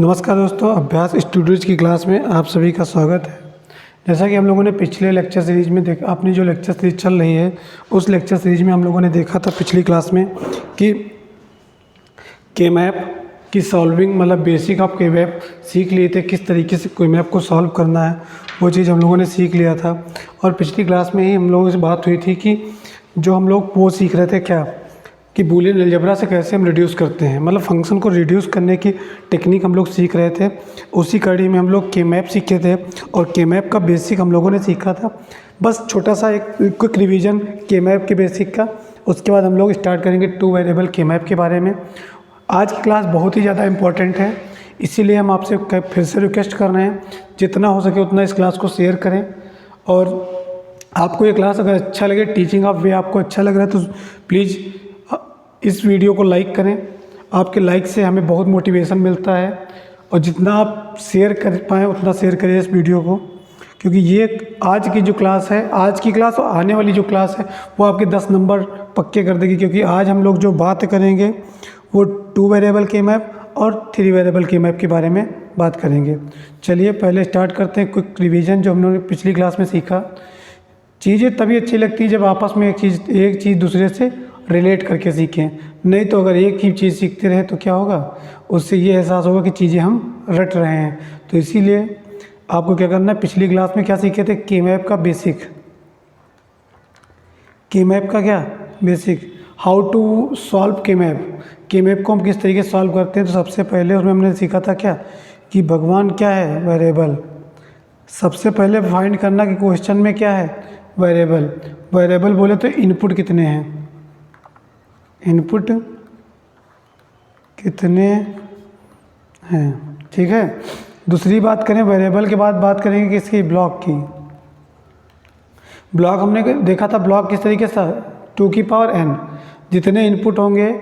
नमस्कार दोस्तों, अभ्यास स्टूडियोज़ की क्लास में आप सभी का स्वागत है। जैसा कि हम लोगों ने पिछले लेक्चर सीरीज में देखा, अपनी जो लेक्चर सीरीज चल रही है उस लेक्चर सीरीज में हम लोगों ने देखा था पिछली क्लास में कि के मैप की सॉल्विंग मतलब बेसिक ऑफ के मैप सीख लिए थे, किस तरीके से कोई मैप को सॉल्व करना है वो चीज़ हम लोगों ने सीख लिया था। और पिछली क्लास में ही हम लोगों से बात हुई थी कि जो हम लोग वो सीख रहे थे क्या कि बूलियन अलजेब्रा से कैसे हम रिड्यूस करते हैं, मतलब फंक्शन को रिड्यूस करने की टेक्निक हम लोग सीख रहे थे। उसी कड़ी में हम लोग के मैप सीखे थे और के मैप का बेसिक हम लोगों ने सीखा था। बस छोटा सा एक क्विक रिवीजन के मैप के बेसिक का, उसके बाद हम लोग स्टार्ट करेंगे टू वेरिएबल के मैप के बारे में। आज की क्लास बहुत ही ज़्यादा इम्पॉर्टेंट है, इसीलिए हम आपसे फिर से रिक्वेस्ट कर रहे हैं जितना हो सके उतना इस क्लास को शेयर करें। और आपको ये क्लास अगर अच्छा लगे, टीचिंग ऑफ वे आपको अच्छा लग रहा है तो प्लीज़ इस वीडियो को लाइक करें। आपके लाइक से हमें बहुत मोटिवेशन मिलता है और जितना आप शेयर कर पाएँ उतना शेयर करें इस वीडियो को, क्योंकि ये आज की जो क्लास है, आज की क्लास और आने वाली जो क्लास है वो आपके 10 नंबर पक्के कर देगी। क्योंकि आज हम लोग जो बात करेंगे वो टू वेरिएबल के मैप और थ्री वेरिएबल के मैप के बारे में बात करेंगे। चलिए पहले स्टार्ट करते हैं क्विक रिवीजन जो हम लोगों ने पिछली क्लास में सीखा। चीज़ें तभी अच्छी लगती है जब आपस में एक चीज़ दूसरे से रिलेट करके सीखें, नहीं तो अगर एक ही चीज़ सीखते रहे तो क्या होगा, उससे ये एहसास होगा कि चीज़ें हम रट रहे हैं। तो इसीलिए आपको क्या करना है, पिछली क्लास में क्या सीखे थे, के मैप का बेसिक, के मैप का क्या बेसिक, हाउ टू सॉल्व के मैप। के मैप को हम किस तरीके से सॉल्व करते हैं, तो सबसे पहले उसमें हमने सीखा था क्या कि भगवान क्या है, वेरिएबल। सबसे पहले फाइंड करना कि क्वेश्चन में क्या है, वेरिएबल। वेरिएबल बोले तो इनपुट कितने हैं, इनपुट कितने हैं, ठीक है। दूसरी बात करें वेरिएबल के बाद बात करेंगे किसकी, ब्लॉक की। ब्लॉक हमने देखा था ब्लॉक किस तरीके से, 2 की पावर n, जितने इनपुट होंगे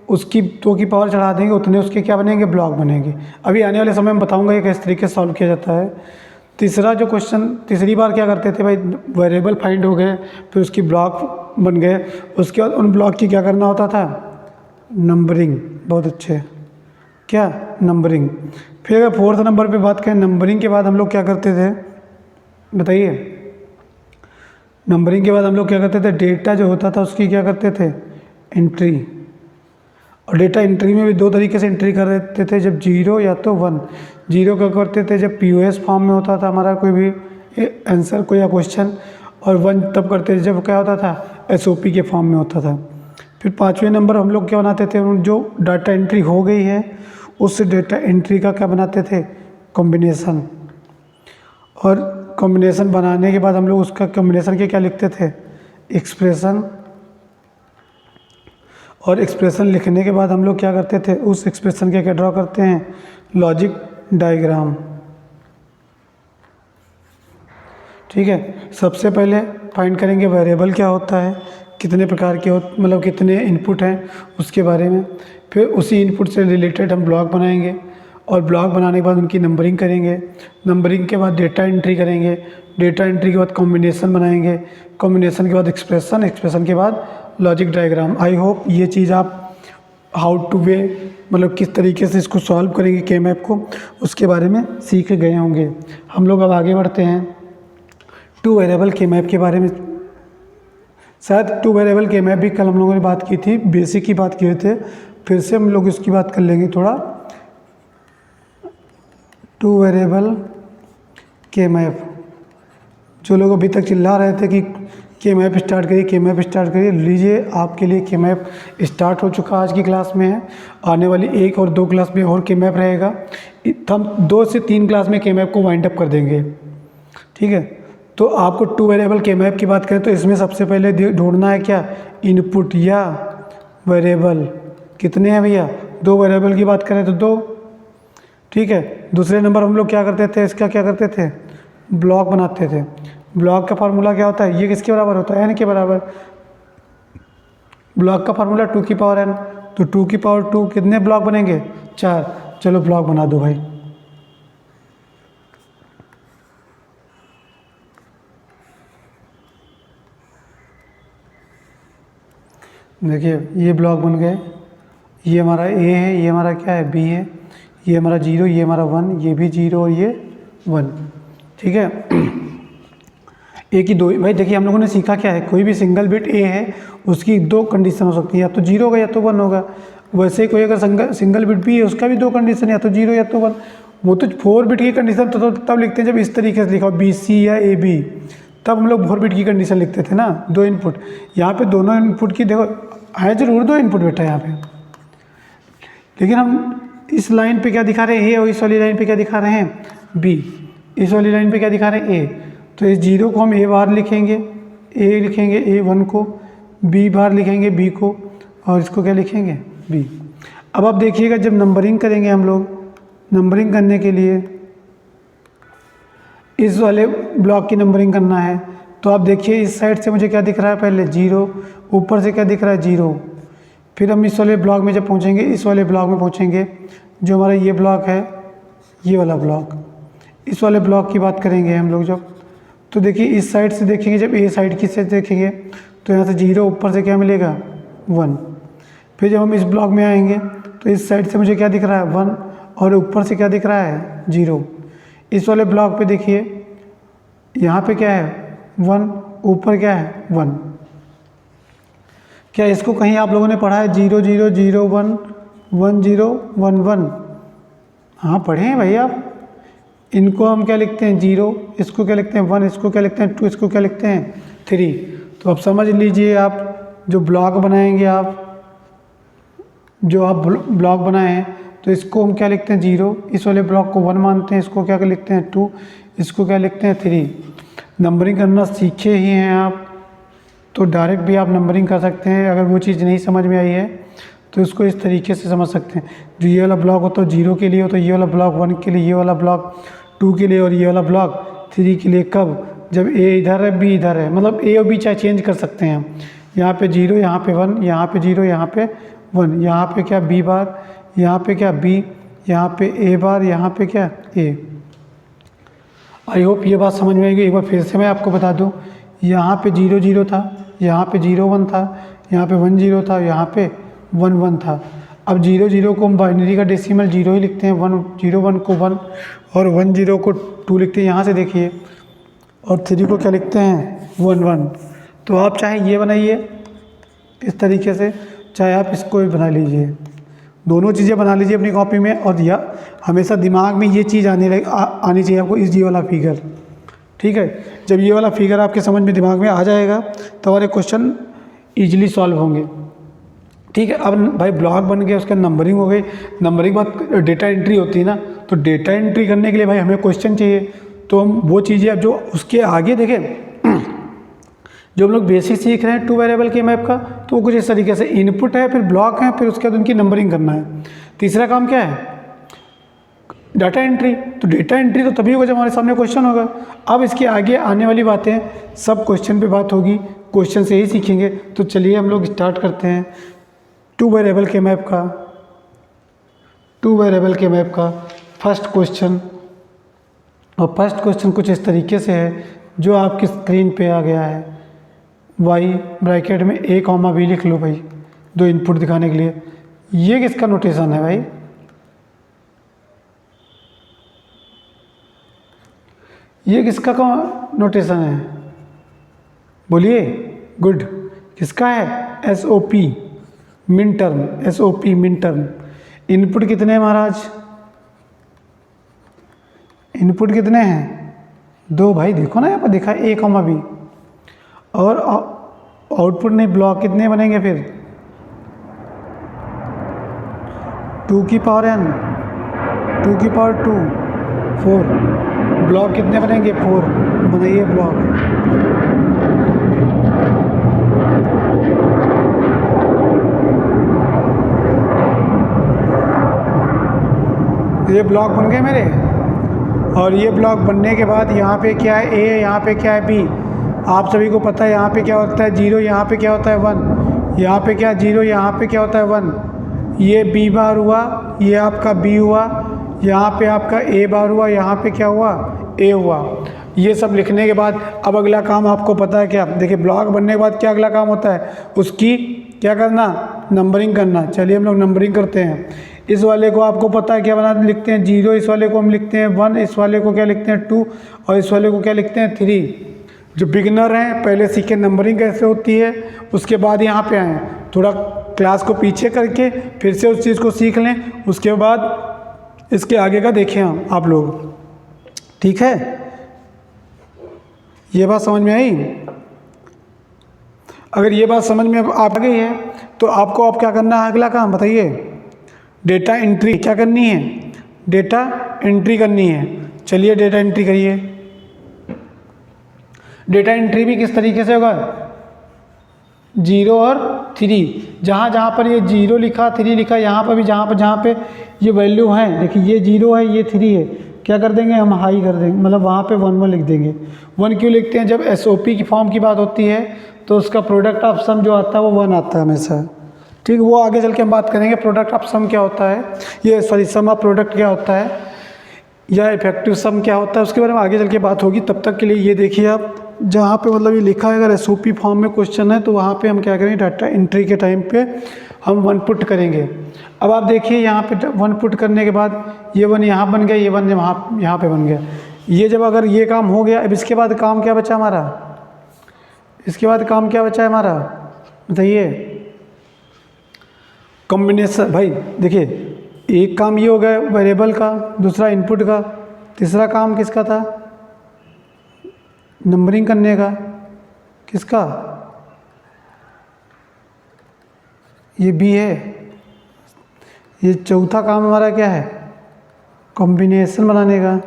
उसकी 2 की पावर चढ़ा देंगे उतने उसके क्या बनेंगे, ब्लॉक बनेंगे। अभी आने वाले समय में बताऊंगा ये किस तरीके से सॉल्व किया जाता है। तीसरा जो क्वेश्चन, तीसरी बार क्या करते थे भाई, वेरिएबल फाइंड हो गए फिर उसकी ब्लॉक बन गए, उसके बाद उन ब्लॉक की क्या करना होता था, नंबरिंग। बहुत अच्छे, क्या नंबरिंग। फिर अगर फोर्थ नंबर पे बात करें, नंबरिंग के बाद हम लोग क्या करते थे बताइए, नंबरिंग के बाद हम लोग क्या करते थे, डेटा जो होता था उसकी क्या करते थे, एंट्री। और डेटा एंट्री में भी दो तरीके से एंट्री कर देते थे, जब 0 या तो 1। 0 क्या करते थे जब POS फॉर्म में होता था हमारा कोई भी आंसर कोई या क्वेश्चन, और 1 तब करते थे जब क्या होता था, SOP के फॉर्म में होता था। फिर 5वें नंबर हम लोग क्या बनाते थे, जो डाटा एंट्री हो गई है उस डेटा एंट्री का क्या बनाते थे, कॉम्बिनेशन। और कॉम्बिनेशन बनाने के बाद हम लोग उसका कॉम्बिनेशन के क्या लिखते थे, एक्सप्रेशन। और एक्सप्रेशन लिखने के बाद हम लोग क्या करते थे, उस एक्सप्रेशन के क्या ड्रॉ करते हैं, लॉजिक डायग्राम, ठीक है। सबसे पहले फाइंड करेंगे वेरिएबल क्या होता है, कितने प्रकार के मतलब कितने इनपुट हैं उसके बारे में। फिर उसी इनपुट से रिलेटेड हम ब्लॉक बनाएंगे और ब्लॉक बनाने के बाद उनकी नंबरिंग करेंगे। नंबरिंग के बाद डेटा एंट्री करेंगे, डेटा एंट्री के बाद कॉम्बिनेशन बनाएंगे, कॉम्बिनेशन के बाद एक्सप्रेशन, एक्सप्रेशन के बाद लॉजिक डायग्राम। आई होप ये चीज़ आप हाउ टू वे मतलब किस तरीके से इसको सॉल्व करेंगे के मैप को, उसके बारे में सीख गए होंगे। हम लोग अब आगे बढ़ते हैं टू वेरिएबल के मैप के बारे में। शायद टू वेरिएबल के मैप भी कल हम लोगों ने बात की थी, बेसिक की बात किए थे, फिर से हम लोग इसकी बात कर लेंगे थोड़ा। टू वेरिएबल के मैप, जो लोग अभी तक चिल्ला रहे थे कि के मैप स्टार्ट करिए, के मैप स्टार्ट करिए, लीजिए आपके लिए के मैप स्टार्ट हो चुका आज की क्लास में है। आने वाली 1 और 2 क्लास में और के मैप रहेगा, हम 2 से 3 क्लास में के मैप को वाइंड अप कर देंगे, ठीक है। तो आपको टू वेरिएबल के मैप की बात करें तो इसमें सबसे पहले ढूंढना है क्या, इनपुट या वेरिएबल कितने हैं भैया, 2 वेरिएबल की बात करें तो 2, ठीक है। दूसरे नंबर हम लोग क्या करते थे, इसका क्या करते थे, ब्लॉक बनाते थे। ब्लॉक का फार्मूला क्या होता है, ये किसके बराबर होता है, n के बराबर। ब्लॉक का फार्मूला 2 की पावर n, तो 2 की पावर 2 कितने ब्लॉक बनेंगे, 4। चलो ब्लॉक बना दो भाई। देखिए ये ब्लॉक बन गए, ये हमारा A है, ये हमारा क्या है, B है, ये हमारा 0, ये हमारा 1, ये भी 0 और ये 1, ठीक है। ए की दो, भाई देखिए हम लोगों ने सीखा क्या है, कोई भी सिंगल बिट ए है उसकी दो कंडीशन हो सकती है, या तो 0 होगा या तो 1 होगा। वैसे ही कोई अगर सिंगल बिट भी है उसका भी दो कंडीशन, या तो 0 या तो 1। वो तो 4 बिट की कंडीशन तो तब लिखते हैं जब इस तरीके से लिखा हो BC या AB, तब हम लोग 4 बिट की कंडीशन लिखते थे ना, 2 इनपुट। यहाँ पे दोनों इनपुट की देखो है जरूर 2 इनपुट बेटा यहाँ पे, लेकिन हम इस लाइन पे क्या दिखा रहे हैं A, और इस वाली लाइन पे क्या दिखा रहे हैं B। इस वाली लाइन पे क्या दिखा रहे हैं A, तो इस 0 को हम A बार लिखेंगे, A लिखेंगे A1 को, B बार लिखेंगे B को, और इसको क्या लिखेंगे B। अब आप देखिएगा जब नंबरिंग करेंगे हम लोग, नंबरिंग करने के लिए इस वाले ब्लॉक की नंबरिंग करना है, तो आप देखिए इस साइड से मुझे क्या दिख रहा है, पहले 0, ऊपर से क्या दिख रहा है 0। फिर हम इस वाले ब्लॉक में जब पहुंचेंगे, इस वाले ब्लॉक में पहुंचेंगे, जो हमारा ये ब्लॉक है, ये वाला ब्लॉक, इस वाले ब्लॉक की बात करेंगे हम लोग जब, तो देखिए इस साइड से देखेंगे, जब ए साइड की से देखेंगे तो यहाँ से 0, ऊपर से क्या मिलेगा 1। फिर जब हम इस ब्लॉक में आएंगे तो इस साइड से मुझे क्या दिख रहा है 1, और ऊपर से क्या दिख रहा है 0। इस वाले ब्लॉक पे देखिए यहाँ पे क्या है 1, ऊपर क्या है 1। क्या इसको कहीं आप लोगों ने पढ़ा है 0 0 0 1 1 0 1 1? हाँ पढ़े हैं भाई आप। इनको हम क्या लिखते हैं 0, इसको क्या लिखते हैं 1, इसको क्या लिखते हैं 2, इसको क्या लिखते हैं 3। तो अब समझ लीजिए आप जो ब्लॉक बनाएंगे, आप जो आप ब्लॉक बनाए हैं, तो इसको हम क्या लिखते हैं 0, इस वाले ब्लॉक को 1 मानते हैं, इसको क्या लिखते हैं 2, इसको क्या लिखते हैं 3। नंबरिंग करना सीखे ही हैं आप तो डायरेक्ट भी आप नंबरिंग कर सकते हैं। अगर वो चीज़ नहीं समझ में आई है तो इसको इस तरीके से समझ सकते हैं। जो ये वाला ब्लॉक हो तो 0 के लिए हो, तो ये वाला ब्लॉक 1 के लिए, ये वाला ब्लॉक 2 के लिए, और ये वाला ब्लॉक 3 के लिए। कब? जब A इधर है B इधर है, मतलब A और B चाहे चेंज कर सकते हैं हम। यहाँ पे 0, यहाँ पे 1, यहाँ पे 0, यहाँ पे 1, यहाँ पे क्या B बार, यहाँ पे क्या B, यहाँ पे A बार, यहाँ पे क्या A। आई होप ये बात समझ में आएगी। एक बार फिर से मैं आपको बता दूँ, यहाँ पे 0 0 था, यहाँ पे 0 1 था, यहाँ पे 1 0 था, यहाँ पे 1 1 था। अब 0 0 को हम बाइनरी का डेसिमल 0 ही लिखते हैं, 1 0 1 को 1 और 1 0 को 2 लिखते हैं यहाँ से देखिए, और 3 को क्या लिखते हैं 1 1। तो आप चाहे ये बनाइए इस तरीके से, चाहे आप इसको भी बना लीजिए, दोनों चीज़ें बना लीजिए अपनी कॉपी में। और या हमेशा दिमाग में ये चीज़ आनी चाहिए आपको, इस ये वाला फिगर, ठीक है। जब ये वाला फिगर आपके समझ में दिमाग में आ जाएगा तो हमारे क्वेश्चन ईजिली सॉल्व होंगे, ठीक है। अब भाई ब्लॉक बन गया, उसका नंबरिंग हो गई, नंबरिंग के बाद डेटा एंट्री होती है ना, तो डेटा एंट्री करने के लिए भाई हमें क्वेश्चन चाहिए। तो हम वो चीज़ें अब जो उसके आगे देखें, जो हम लोग बेसिक सीख रहे हैं 2 वेरिएबल के मैप का, तो वो कुछ इस तरीके से इनपुट है, फिर ब्लॉक है, फिर उसके बाद उनकी नंबरिंग करना है। तीसरा काम क्या है? Data entry. तो डेटा एंट्री तो तभी होगा जब हमारे सामने क्वेश्चन होगा। अब इसके आगे आने वाली बातें सब क्वेश्चन पे बात होगी, क्वेश्चन से ही सीखेंगे। तो चलिए हम लोग स्टार्ट करते हैं 2 वेरिएबल के मैप का। 2 वेरिएबल के मैप का फर्स्ट क्वेश्चन, और फर्स्ट क्वेश्चन कुछ इस तरीके से है जो आपकी स्क्रीन पे आ गया है। y ब्रैकेट में a, b लिख लो भाई, 2 इनपुट दिखाने के लिए। ये किसका नोटेशन है भाई? ये किसका नोटेशन है? बोलिए। गुड। किसका है? SOP min term, SOP min term. Input कितने हैं महाराज? इनपुट कितने हैं? 2 भाई, देखो ना यहाँ पर देखा a, b। और आउटपुट नहीं, ब्लॉक कितने बनेंगे फिर? 2 की पावर n, 2 की पावर 2, 4। ब्लॉक कितने बनेंगे? 4। बनाइए ब्लॉक। ये ब्लॉक बन गए मेरे। और ये ब्लॉक बनने के बाद यहाँ पे क्या है? A, यहाँ पे क्या है? B। आप सभी को पता है यहाँ पे क्या होता है? 0, यहाँ पे क्या होता है? 1। यहाँ पे क्या 0, यहाँ पे क्या होता है? 1। ये B बार हुआ, ये आपका B हुआ, यहाँ पे आपका A बार हुआ, यहाँ पे क्या हुआ? A हुआ। ये सब लिखने के बाद अब अगला काम आपको पता है क्या? देखिए ब्लॉक बनने के बाद क्या अगला काम होता है? उसकी क्या करना? नंबरिंग करना। चलिए हम लोग नंबरिंग करते हैं। इस वाले को आपको पता है क्या बना लिखते हैं 0, इस वाले को हम लिखते हैं 1, इस वाले को क्या लिखते हैं 2 और इस वाले को क्या लिखते हैं 3। जो बिगनर हैं पहले सीखें नंबरिंग कैसे होती है, उसके बाद यहाँ पे आएँ, थोड़ा क्लास को पीछे करके फिर से उस चीज़ को सीख लें, उसके बाद इसके आगे का देखें आप लोग। ठीक है, ये बात समझ में आई? अगर ये बात समझ में आ गई है तो आपको अब क्या करना है, अगला काम बताइए। डेटा एंट्री क्या करनी है, डेटा एंट्री करनी है। चलिए डेटा एंट्री करिए। डेटा एंट्री भी किस तरीके से होगा, 0 और 3, जहाँ जहाँ पर ये 0 लिखा 3 लिखा, यहाँ पर भी जहाँ पे ये वैल्यू हैं, देखिए ये 0 है ये 3 है, क्या कर देंगे हम हाई कर देंगे, मतलब वहाँ पे 1 1 लिख देंगे। 1 क्यों लिखते हैं, जब एसओपी की फॉर्म की बात होती है तो उसका प्रोडक्ट ऑफ सम जो आता है वो 1 आता है हमेशा। ठीक, वो आगे चल के हम बात करेंगे प्रोडक्ट ऑफ सम क्या होता है, ये सॉरी सम ऑफ प्रोडक्ट क्या होता है या इफेक्टिव सम क्या होता है, उसके बारे में आगे चल के बात होगी। तब तक के लिए ये देखिए आप, जहाँ पे मतलब ये लिखा है अगर एसओपी फॉर्म में क्वेश्चन है तो वहाँ पे हम क्या करेंगे, डाटा एंट्री के टाइम पे हम 1 पुट करेंगे। अब आप देखिए यहाँ पे 1 पुट करने के बाद ये 1 यहाँ बन गया, ये 1 यहाँ पे बन गया। ये जब अगर ये काम हो गया, अब इसके बाद काम क्या बचा हमारा, इसके बाद काम क्या बचा है हमारा बताइए। कॉम्बिनेशन, भाई देखिए एक काम ये हो गया वेरिएबल का, दूसरा इनपुट का, तीसरा काम किसका था, नंबरिंग करने का, किसका, ये बी है। ये चौथा काम हमारा क्या है, कॉम्बिनेशन बनाने का,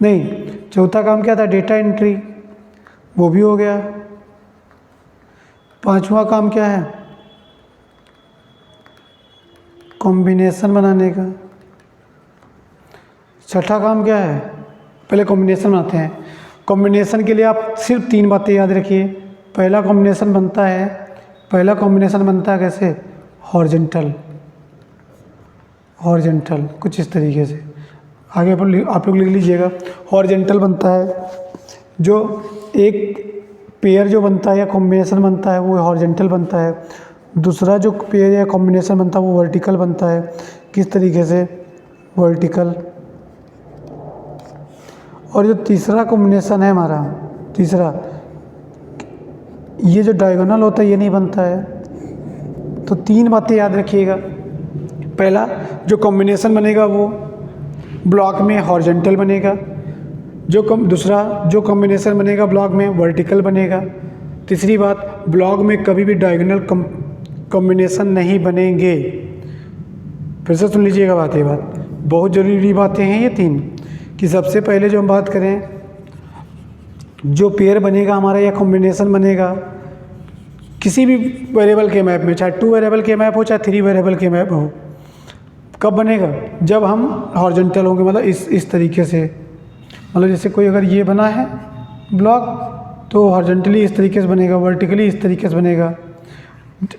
नहीं चौथा काम क्या था, डेटा एंट्री, वो भी हो गया। पांचवा काम क्या है, कॉम्बिनेशन बनाने का। छठा काम क्या है, पहले कॉम्बिनेशन बनाते हैं। कॉम्बिनेशन के लिए आप सिर्फ 3 बातें याद रखिए। पहला कॉम्बिनेशन बनता है कैसे, हॉरिजॉन्टल, कुछ इस तरीके से, आगे आप लोग लिख लीजिएगा। हॉरिजॉन्टल बनता है, जो एक पेयर जो बनता है या कॉम्बिनेशन बनता है वो हॉरिजॉन्टल बनता है। दूसरा जो पेयर या कॉम्बिनेशन बनता है वो वर्टिकल बनता है। किस तरीके से, वर्टिकल। और जो तीसरा कॉम्बिनेशन है हमारा, तीसरा, ये जो डायगोनल होता है ये नहीं बनता है। तो 3 बातें याद रखिएगा। पहला जो कॉम्बिनेशन बनेगा वो ब्लॉक में हॉरिजॉन्टल बनेगा, दूसरा जो कॉम्बिनेशन बनेगा ब्लॉक में वर्टिकल बनेगा। तीसरी बात, ब्लॉक में कभी भी डायगोनल कॉम्बिनेशन नहीं बनेंगे। फिर से सुन लीजिएगा बात, ये बात बहुत ज़रूरी बातें हैं ये 3, कि सबसे पहले जो हम बात करें, जो पेयर बनेगा हमारा या कॉम्बिनेशन बनेगा किसी भी वेरिएबल के मैप में, चाहे 2 वेरिएबल के मैप हो चाहे 3 वेरिएबल के मैप हो, कब बनेगा, जब हम हॉरिजॉन्टल होंगे, मतलब इस तरीके से। मतलब जैसे कोई अगर ये बना है ब्लॉक तो हॉरिजॉन्टली इस तरीके से बनेगा, वर्टिकली इस तरीके से बनेगा,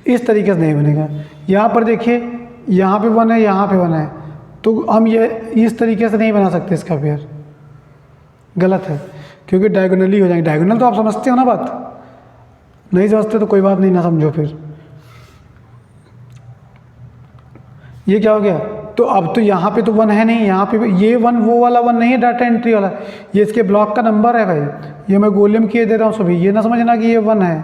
इस तरीके से नहीं बनेगा। यहाँ पर देखिए यहाँ पे 1 है, यहाँ पे 1 है, तो हम ये इस तरीके से नहीं बना सकते, इसका पेयर गलत है, क्योंकि डायगोनली हो जाएंगे। डायगोनल तो आप समझते हो ना बात, नहीं समझते तो कोई बात नहीं, ना समझो। फिर ये क्या हो गया, तो अब तो यहाँ पे तो 1 है नहीं, यहाँ पे ये 1 वो वाला 1 नहीं है डाटा एंट्री वाला, ये इसके ब्लॉक का नंबर है भाई। ये मैं गोलियम किए दे रहा हूँ सभी, ये ना समझना कि ये 1 है,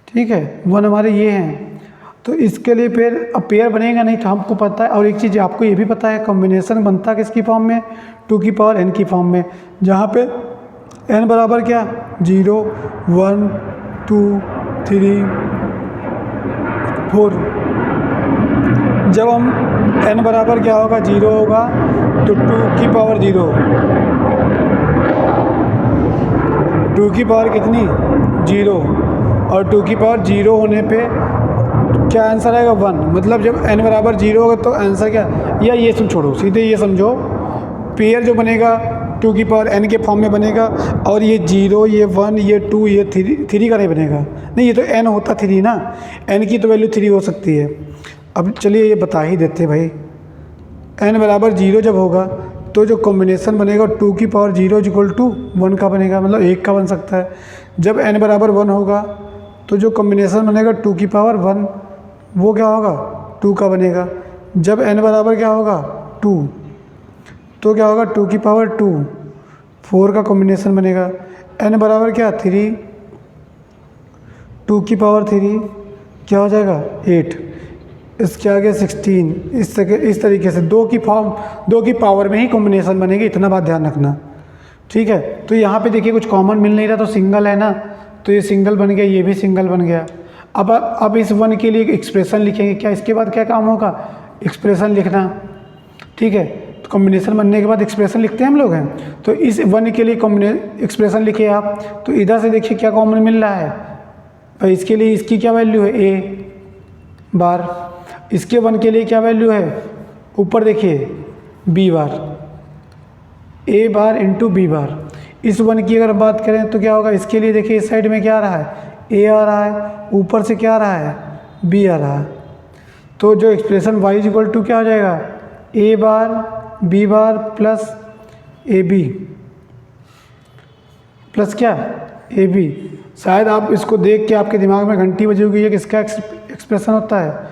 ठीक है, 1 हमारे ये हैं। तो इसके लिए फिर अब पेयर बनेगा नहीं, तो हमको पता है। और एक चीज़ आपको ये भी पता है, कॉम्बिनेशन बनता किसकी फॉर्म में, 2 की पावर n की फॉर्म में, जहाँ पे n बराबर क्या, 0 1 2 3 4। जब हम n बराबर क्या होगा, 0 होगा, तो 2 की पावर 0, 2 की पावर कितनी, 0, और 2 की पावर 0 होने पे क्या आंसर आएगा, 1। मतलब जब n बराबर 0 होगा तो आंसर क्या, या ये सब छोड़ो, सीधे ये समझो, पेयर जो बनेगा 2 की पावर n के फॉर्म में बनेगा, और ये 0 ये 1 ये 2 ये 3 का नहीं बनेगा, नहीं ये तो n होता 3 ना, n की तो वैल्यू 3 हो सकती है। अब चलिए ये बता ही देते भाई, n बराबर 0 जब होगा तो जो कॉम्बिनेशन बनेगा 2 की पावर 0 इक्वल टू 1 का बनेगा, मतलब 1 का बन सकता है। जब n बराबर 1 होगा तो जो कॉम्बिनेशन बनेगा 2 की पावर 1 वो क्या होगा, 2 का बनेगा। जब n बराबर क्या होगा 2, तो क्या होगा 2 की पावर 2, 4 का कॉम्बिनेशन बनेगा। n बराबर क्या 3, 2 की पावर 3 क्या हो जाएगा 8, इसके आगे 16, इस तरीके से 2 की पावर में ही कॉम्बिनेशन बनेगी, इतना बात ध्यान रखना। ठीक है, तो यहाँ पे देखिए कुछ कॉमन मिल नहीं रहा, तो सिंगल है ना, तो ये सिंगल बन गया, ये भी सिंगल बन गया। अब इस 1 के लिए एक्सप्रेशन लिखेंगे। क्या इसके बाद क्या काम होगा, एक्सप्रेशन लिखना। ठीक है, तो कॉम्बिनेशन बनने के बाद एक्सप्रेशन लिखते हैं हम लोग हैं, तो इस 1 के लिए एक्सप्रेशन लिखिए आप। तो इधर से देखिए क्या कॉमन मिल रहा है भाई, इसके लिए इसकी क्या वैल्यू है a बार, इसके 1 के लिए क्या वैल्यू है, ऊपर देखिए b bar, a bar into b बार। इस 1 की अगर बात करें तो क्या होगा, इसके लिए देखिए इस साइड में क्या आ रहा है, a आ रहा है, ऊपर से क्या आ रहा है, b आ रहा है। तो जो एक्सप्रेशन y इक्वल टू क्या हो जाएगा, a bar b bar plus a b plus क्या ए बी। शायद आप इसको देख के आपके दिमाग में घंटी बजी होगी, ये किसका एक्सप्रेशन होता है,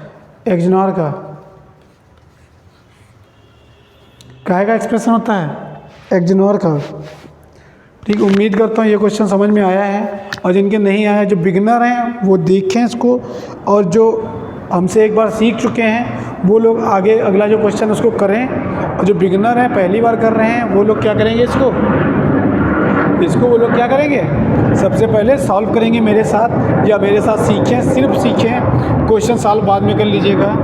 एक्सनॉर का। काहे का एक्सप्रेशन होता है, एक्सनॉर का। ठीक, उम्मीद करता हूँ ये क्वेश्चन समझ में आया है, और जिनके नहीं आया, जो बिगिनर हैं वो देखें इसको, और जो हमसे एक बार सीख चुके हैं वो लोग आगे अगला जो क्वेश्चन उसको करें, और जो बिगिनर हैं पहली बार कर रहे हैं वो लोग क्या करेंगे, इसको वो लोग क्या करेंगे, सबसे पहले सॉल्व करेंगे मेरे साथ, या मेरे साथ सीखें, सिर्फ सीखें, क्वेश्चन सॉल्व बाद में कर लीजिएगा।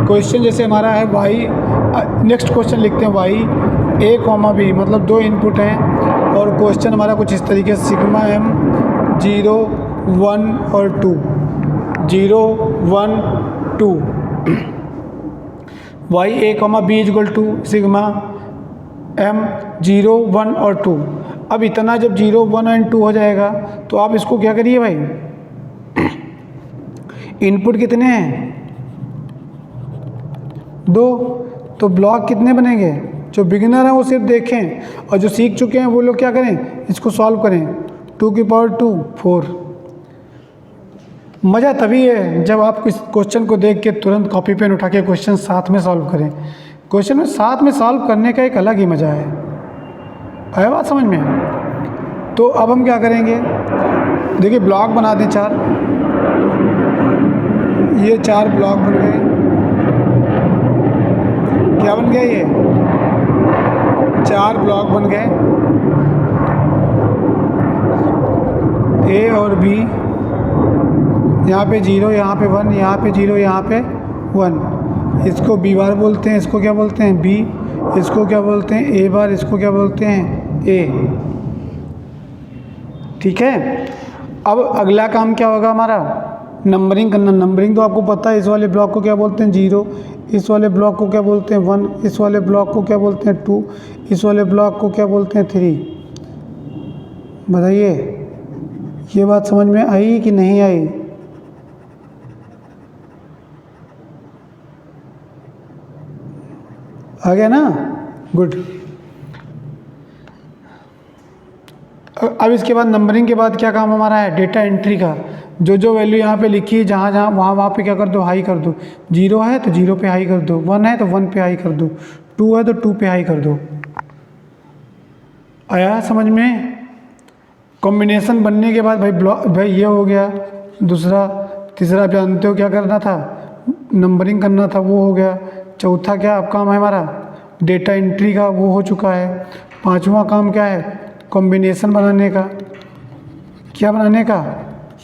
क्वेश्चन जैसे हमारा है वाई, नेक्स्ट क्वेश्चन लिखते हैं वाई a, b, मतलब 2 इनपुट हैं, और क्वेश्चन हमारा कुछ इस तरीके से सिग्मा m 0, 1 और 2, 0, 1, 2, y a, b equal to sigma m 0, 1 और 2। अब इतना जब 0, 1 एंड 2 हो जाएगा तो आप इसको क्या करिए भाई, इनपुट कितने हैं 2, तो ब्लॉक कितने बनेंगे। जो बिगिनर हैं वो सिर्फ देखें, और जो सीख चुके हैं वो लोग क्या करें, इसको सॉल्व करें। 2 की पावर 2 4। मज़ा तभी है जब आप इस क्वेश्चन को देख के तुरंत कॉपी पेन उठा के क्वेश्चन साथ में सॉल्व करें। क्वेश्चन में साथ में सॉल्व करने का एक अलग ही मज़ा है। आया बात समझ में। तो अब हम क्या करेंगे, देखिए ब्लॉक बना दें 4, ये 4 ब्लॉक बन गए। क्या बन गया, ये 4 ब्लॉक बन गए, ए और बी, यहाँ पे 0, यहाँ पे 1, यहाँ पे 0, यहाँ पे 1। इसको बी बार बोलते हैं, इसको क्या बोलते हैं बी, इसको क्या बोलते हैं ए बार, इसको क्या बोलते हैं ए। ठीक है, अब अगला काम क्या होगा हमारा, नंबरिंग करना। नंबरिंग तो आपको पता है, इस वाले ब्लॉक को क्या बोलते हैं 0, इस वाले ब्लॉक को क्या बोलते हैं 1, इस वाले ब्लॉक को क्या बोलते हैं 2, इस वाले ब्लॉक को क्या बोलते हैं 3। बताइए ये बात समझ में आई कि नहीं आई। आ गया ना, गुड। अब इसके बाद नंबरिंग के बाद क्या काम हमारा है, डेटा एंट्री का। जो वैल्यू यहाँ पे लिखी है, जहाँ जहाँ वहाँ पे क्या कर दो, हाई कर दो। 0 है तो 0 पे हाई कर दो, 1 है तो 1 पे हाई कर दो, 2 है तो 2 पे हाई कर दो। आया समझ में। कॉम्बिनेशन बनने के बाद भाई ये हो गया दूसरा। तीसरा आप जानते हो क्या करना था, नंबरिंग करना था, वो हो गया। चौथा क्या अब काम है हमारा, डेटा एंट्री का, वो हो चुका है। पांचवा काम क्या है, कॉम्बिनेशन बनाने का। क्या बनाने का,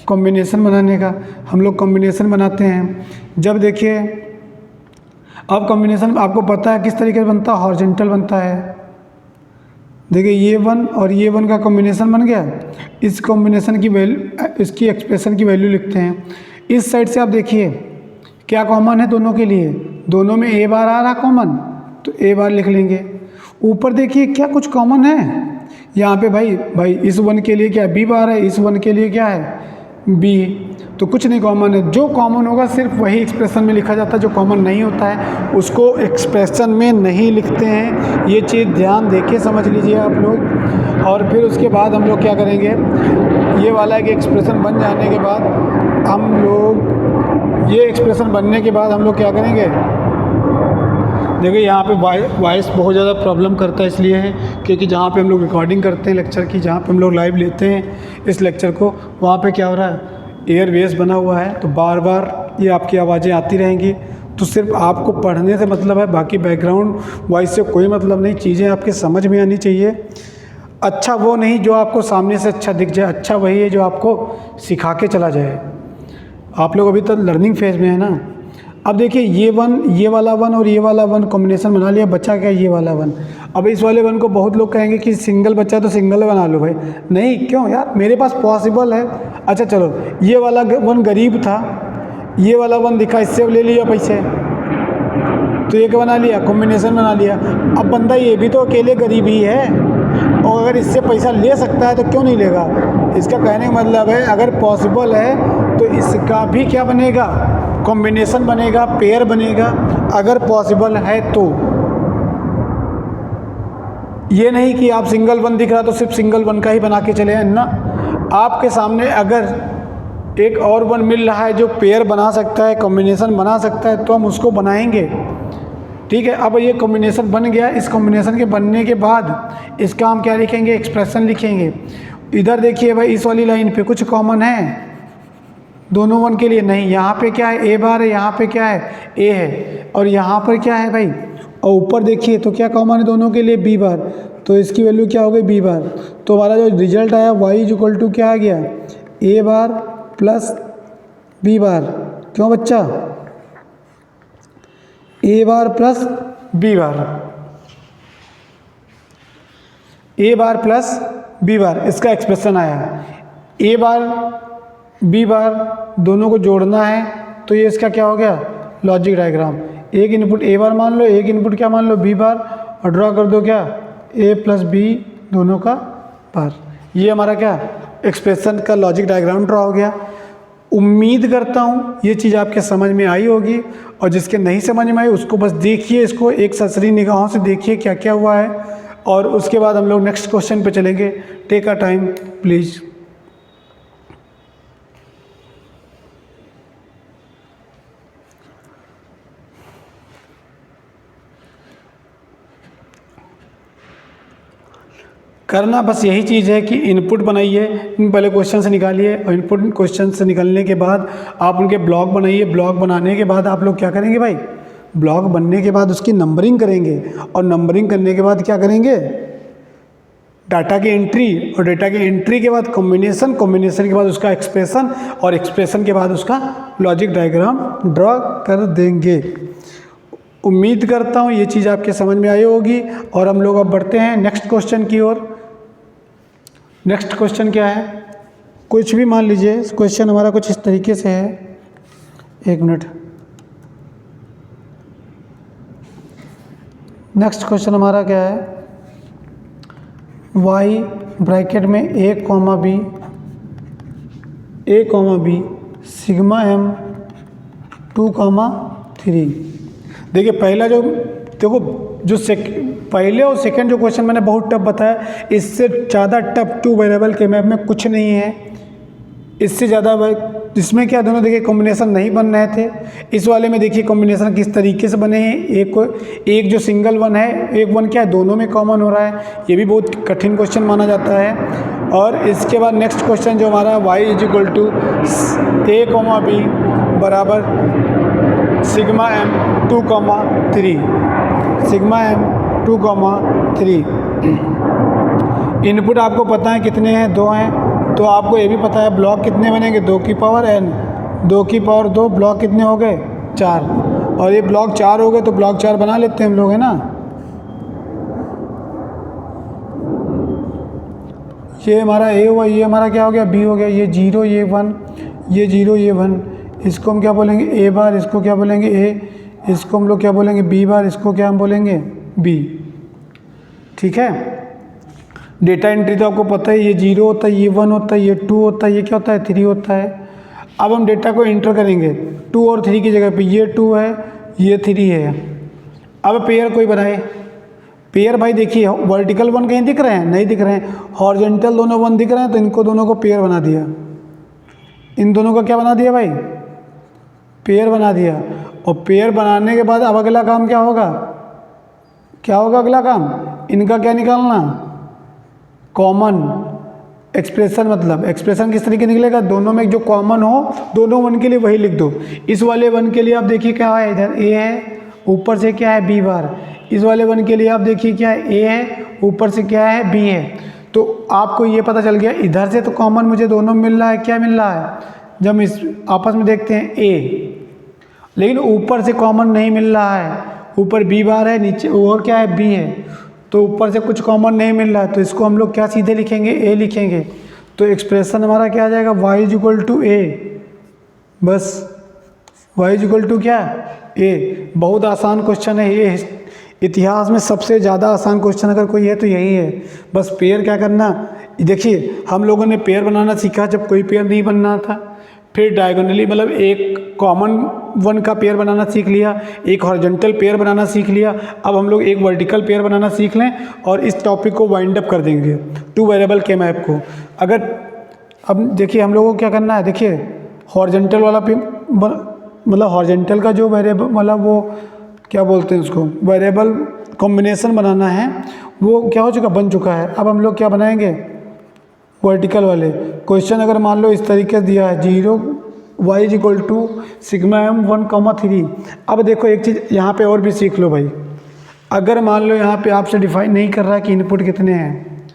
कॉम्बिनेशन बनाने का। हम लोग कॉम्बिनेशन बनाते हैं जब देखिए, अब कॉम्बिनेशन आपको पता है किस तरीके से बनता है, हॉरिजॉन्टल बनता है। देखिए ये 1 और ये 1 का कॉम्बिनेशन बन गया। इस कॉम्बिनेशन की वैल्यू, इसकी एक्सप्रेशन की वैल्यू लिखते हैं। इस साइड से आप देखिए क्या कॉमन है दोनों के लिए, दोनों में ए बार आ रहा कॉमन, तो ए बार लिख लेंगे। ऊपर देखिए क्या कुछ कॉमन है यहाँ पे भाई इस 1 के लिए क्या बी बार है, इस 1 के लिए क्या है बी, तो कुछ नहीं कॉमन है। जो कॉमन होगा सिर्फ वही एक्सप्रेशन में लिखा जाता है, जो कॉमन नहीं होता है उसको एक्सप्रेशन में नहीं लिखते हैं। ये चीज़ ध्यान देके समझ लीजिए आप लोग। और फिर उसके बाद हम लोग क्या करेंगे, ये वाला एक एक्सप्रेशन बन जाने के बाद हम लोग, ये एक्सप्रेशन बनने के बाद हम लोग क्या करेंगे, देखिए यहाँ पे वॉइस बहुत ज़्यादा प्रॉब्लम करता है, इसलिए है क्योंकि जहाँ पे हम लोग रिकॉर्डिंग करते हैं लेक्चर की, जहाँ पे हम लोग लाइव लेते हैं इस लेक्चर को, वहाँ पे क्या हो रहा है, एयरवेज बना हुआ है, तो बार बार ये आपकी आवाज़ें आती रहेंगी। तो सिर्फ आपको पढ़ने से मतलब है, बाकी बैकग्राउंड वॉइस से कोई मतलब नहीं। चीज़ें आपके समझ में आनी चाहिए। अच्छा वो नहीं जो आपको सामने से अच्छा दिख जाए, अच्छा वही है जो आपको सिखा के चला जाए। आप लोग अभी तक लर्निंग फेज़ में है ना। अब देखिए ये वाला वन और ये वाला वन कॉम्बिनेशन बना लिया, बचा क्या ये वाला वन। अब इस वाले वन को बहुत लोग कहेंगे कि सिंगल बच्चा तो सिंगल बना लो भाई। नहीं, क्यों यार, मेरे पास पॉसिबल है। अच्छा चलो, ये वाला वन गरीब था, ये वाला वन दिखा, इससे ले लिया पैसे, तो एक बना लिया, कॉम्बिनेशन बना लिया। अब बंदा ये भी तो अकेले गरीब ही है, और अगर इससे पैसा ले सकता है तो क्यों नहीं लेगा। इसका कहने का मतलब है अगर पॉसिबल है तो इसका भी क्या बनेगा, कॉम्बिनेशन बनेगा, पेयर बनेगा, अगर पॉसिबल है तो। ये नहीं कि आप सिंगल वन दिख रहा तो सिर्फ सिंगल वन का ही बना के चले ना। आपके सामने अगर एक और वन मिल रहा है जो पेयर बना सकता है, कॉम्बिनेशन बना सकता है, तो हम उसको बनाएंगे। ठीक है, अब ये कॉम्बिनेशन बन गया। इस कॉम्बिनेशन के बनने के बाद इसका हम क्या लिखेंगे, एक्सप्रेशन लिखेंगे। इधर देखिए भाई, इस वाली लाइन पे कुछ कॉमन है दोनों वन के लिए? नहीं। यहाँ पे क्या है, ए बार है, यहाँ पे क्या है, ए है, और यहाँ पर क्या है भाई, और ऊपर देखिए तो क्या कॉमन है दोनों के लिए, बी बार। तो इसकी वैल्यू क्या हो गई, बी बार। तो हमारा जो रिजल्ट आया y इक्वल टू क्या आ गया, ए बार प्लस बी बार। क्यों बच्चा, a bar plus b bar, a bar plus b bar, इसका एक्सप्रेशन आया। ए बार बी बार दोनों को जोड़ना है, तो ये इसका क्या हो गया, लॉजिक डायग्राम। एक इनपुट ए बार मान लो, एक इनपुट क्या मान लो, बी बार, और ड्रॉ कर दो क्या, ए प्लस बी दोनों का बार। ये हमारा क्या, एक्सप्रेशन का लॉजिक डायग्राम ड्रॉ हो गया। उम्मीद करता हूँ ये चीज़ आपके समझ में आई होगी, और जिसके नहीं समझ में आई उसको बस देखिए, इसको एक ससरी निगाहों से देखिए क्या क्या हुआ है, और उसके बाद हम लोग नेक्स्ट क्वेश्चन पे चलेंगे। Take a time please. करना बस यही चीज़ है कि इनपुट बनाइए, पहले क्वेश्चन से निकालिए, और इनपुट क्वेश्चन से निकलने के बाद आप उनके ब्लॉक बनाइए। ब्लॉक बनाने के बाद आप लोग क्या करेंगे भाई, ब्लॉक बनने के बाद उसकी नंबरिंग करेंगे, और नंबरिंग करने के बाद क्या करेंगे, डाटा की एंट्री, और डाटा की एंट्री के बाद कॉम्बिनेशन, कॉम्बिनेशन के बाद उसका एक्सप्रेशन, और एक्सप्रेशन के बाद उसका लॉजिक डायग्राम ड्रॉ कर देंगे। उम्मीद करता हूँ ये चीज़ आपके समझ में आई होगी, और हम लोग अब बढ़ते हैं नेक्स्ट क्वेश्चन की ओर। नेक्स्ट क्वेश्चन क्या है, कुछ भी मान लीजिए। क्वेश्चन हमारा कुछ इस तरीके से है, एक मिनट। नेक्स्ट क्वेश्चन हमारा क्या है, y ब्रैकेट में a comma b sigma m 2,3। देखिए पहला जो पहले और सेकंड जो क्वेश्चन मैंने बहुत टफ बताया, इससे ज़्यादा टफ 2 वेरिएबल के मैप में कुछ नहीं है। इससे ज़्यादा इसमें क्या, दोनों देखिए कॉम्बिनेशन नहीं बन रहे थे। इस वाले में देखिए कॉम्बिनेशन किस तरीके से बने हैं। एक जो सिंगल वन है, एक वन क्या है, दोनों में कॉमन हो रहा है। ये भी बहुत कठिन क्वेश्चन माना जाता है। और इसके बाद नेक्स्ट क्वेश्चन जो हमारा y equal to a comma b बराबर sigma m 2,3, sigma m 2,3। Input आपको पता है कितने हैं, 2 हैं। तो आपको ये भी पता है ब्लॉक कितने बनेंगे, 2 की पावर n, 2 की पावर 2, ब्लॉक कितने हो गए, 4। और ये ब्लॉक 4 हो गए तो ब्लॉक 4 बना लेते हैं हम लोग, है ना। ये हमारा a हुआ, ये हमारा क्या हो गया, b हो गया। ये 0 ये 1, ये 0 ये 1, इसको हम क्या बोलेंगे, a बार, इसको क्या बोलेंगे a, इसको हम लोग क्या बोलेंगे b बार, इसको क्या हम बोलेंगे b। ठीक है। डेटा एंट्री तो आपको पता है, ये 0 होता है, ये 1 होता है, ये 2 होता है, ये क्या होता है, 3 होता है। अब हम डेटा को एंटर करेंगे 2 और 3 की जगह पे, ये 2 है, ये 3 है। अब पेयर कोई बनाए, पेयर भाई देखिए वर्टिकल 1 कहीं दिख रहे हैं, नहीं दिख रहे हैं। हॉरिजॉन्टल दोनों 1 दिख रहे हैं, तो इनको दोनों को पेयर बना दिया। इन दोनों का क्या बना दिया भाई, पेयर बना दिया। और पेयर बनाने के बाद अब अगला काम क्या होगा, क्या होगा अगला काम, इनका क्या निकालना, कॉमन एक्सप्रेशन। मतलब एक्सप्रेशन किस तरीके निकलेगा, दोनों में जो कॉमन हो दोनों वन के लिए वही लिख दो। इस वाले वन के लिए आप देखिए क्या है, इधर ए है, ऊपर से क्या है बी बार। इस वाले वन के लिए आप देखिए क्या है, ए है, ऊपर से क्या है बी है। तो आपको ये पता चल गया इधर से तो कॉमन मुझे दोनों मिल रहा है, क्या मिल रहा है, जब इस आपस में देखते हैं ए, लेकिन ऊपर से कॉमन नहीं मिल रहा है, ऊपर बी बार है, नीचे और क्या है बी है, तो ऊपर से कुछ कॉमन नहीं मिल रहा है, तो इसको हम लोग क्या सीधे लिखेंगे, ए लिखेंगे। तो एक्सप्रेशन हमारा क्या आ जाएगा, y इज इक्वल टू ए, बस y इज इक्वल टू क्या, ए। बहुत आसान क्वेश्चन है ये, इतिहास में सबसे ज़्यादा आसान क्वेश्चन अगर कोई है तो यही है। बस पेयर क्या करना, देखिए हम लोगों ने पेयर बनाना सीखा जब कोई पेयर नहीं बनना था, फिर डायगोनली मतलब एक कॉमन वन का पेयर बनाना सीख लिया, एक हॉरिजॉन्टल पेयर बनाना सीख लिया, अब हम लोग एक वर्टिकल पेयर बनाना सीख लें और इस टॉपिक को वाइंड अप कर देंगे टू वेरिएबल के मैप को। अगर अब देखिए हम लोगों को क्या करना है, देखिए हॉरिजॉन्टल वाला मतलब हॉरिजॉन्टल का जो वेरिएबल मतलब वो क्या बोलते हैं उसको, वेरिएबल कॉम्बिनेशन बनाना है, वो क्या हो चुका, बन चुका है। अब हम लोग क्या बनाएंगे, वर्टिकल वाले। क्वेश्चन अगर मान लो इस तरीके से दिया है, 0 y is equal to sigma m 1,3। अब देखो एक चीज़ यहाँ पे और भी सीख लो भाई, अगर मान लो यहाँ पे आपसे डिफाइन नहीं कर रहा है कि इनपुट कितने हैं,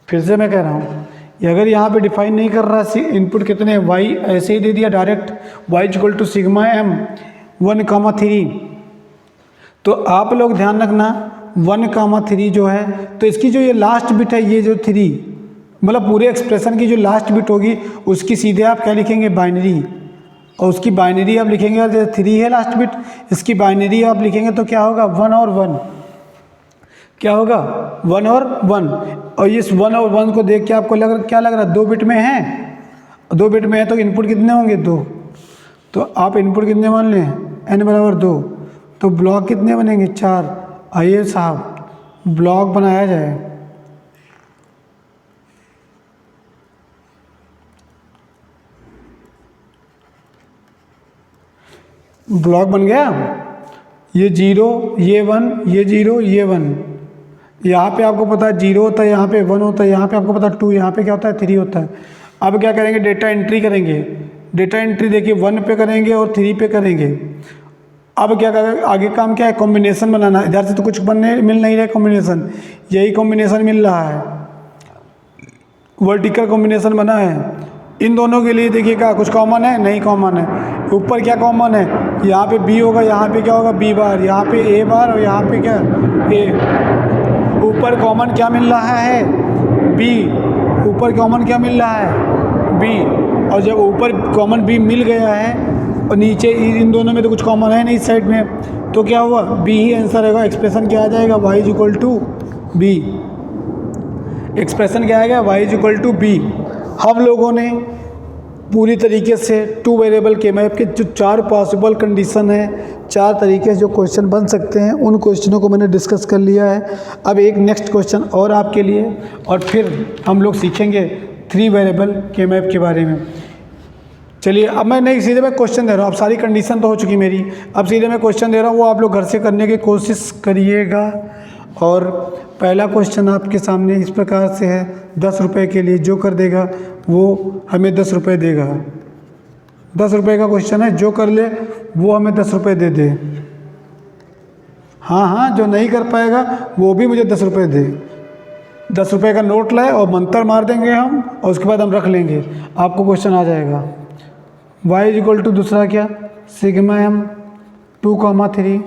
फिर से मैं कह रहा हूँ, अगर यहाँ पे डिफाइन नहीं कर रहा है इनपुट कितने हैं, y ऐसे ही दे दिया direct, y is equal to sigma m 1,3, तो आप लोग ध्यान रखना 1,3 जो है, तो इसकी जो ये लास्ट बिट है, ये जो 3 मतलब पूरे एक्सप्रेशन की जो लास्ट बिट होगी उसकी सीधे आप क्या लिखेंगे, बाइनरी, और उसकी बाइनरी आप लिखेंगे, और जैसे 3 है लास्ट बिट, इसकी बाइनरी आप लिखेंगे तो क्या होगा, 1 और 1, क्या होगा 1 और 1। और इस 1 और 1 को देख के आपको क्या लग रहा है, 2 बिट में है, 2 बिट में है तो इनपुट कितने होंगे, 2, तो आप इनपुट कितने मान लें, n बराबर 2, तो ब्लॉक कितने बनेंगे, 4। आइए साहब ब्लॉक बनाया जाए, ब्लॉक बन गया, ये 0 ये 1 ये 0 ये 1, यहाँ पे आपको पता है 0 होता है, यहाँ पे 1 होता है, यहाँ पे आपको पता है 2, यहाँ पे क्या होता है 3 होता है। अब क्या करेंगे, डेटा एंट्री करेंगे, डेटा एंट्री देखिए 1 पे करेंगे और 3 पे करेंगे। अब क्या करेंगे, आगे काम क्या है, कॉम्बिनेशन बनाना। इधर से तो कुछ बनने मिल नहीं रहा है कॉम्बिनेशन, यही कॉम्बिनेशन मिल रहा है, वर्टिकल कॉम्बिनेशन बना है। इन दोनों के लिए देखिए क्या कुछ कॉमन है, नहीं कॉमन है। ऊपर क्या कॉमन है, यहाँ पे बी होगा, यहाँ पे क्या होगा बी बार, यहाँ पे ए बार और यहाँ पे क्या ए। ऊपर कॉमन क्या मिल रहा है, बी, ऊपर कॉमन क्या मिल रहा है, बी। और जब ऊपर कॉमन बी मिल गया है और नीचे इन दोनों में तो कुछ कॉमन है नहीं इस साइड में, तो क्या हुआ, बी ही आंसर होगा। एक्सप्रेशन क्या आ जाएगा, y is equal to b. Expression क्या आएगा, y is equal to b. हम लोगों ने पूरी तरीके से टू वेरिएबल के मैप के जो 4 पॉसिबल कंडीशन है, 4 तरीके से जो क्वेश्चन बन सकते हैं, उन क्वेश्चनों को मैंने डिस्कस कर लिया है। अब एक नेक्स्ट क्वेश्चन और आपके लिए, और फिर हम लोग सीखेंगे 3 वेरिएबल के मैप के बारे में। चलिए अब मैं नहीं, सीधे मैं क्वेश्चन दे रहा हूँ, अब सारी कंडीशन तो हो चुकी मेरी, अब सीधे मैं क्वेश्चन दे रहा हूँ, वो आप लोग घर से करने की कोशिश करिएगा। और पहला क्वेश्चन आपके सामने इस प्रकार से है, 10 रुपये के लिए जो कर देगा वो हमें 10 रुपये देगा। 10 रुपये का क्वेश्चन है, जो कर ले वो हमें 10 रुपये दे दे। हाँ हाँ, जो नहीं कर पाएगा वो भी मुझे 10 रुपये दे। 10 रुपये का नोट लाए और मंत्र मार देंगे हम, और उसके बाद हम रख लेंगे, आपको क्वेश्चन आ जाएगा। y इज इक्वल टू दूसरा क्या, सिग्मा m 2,3।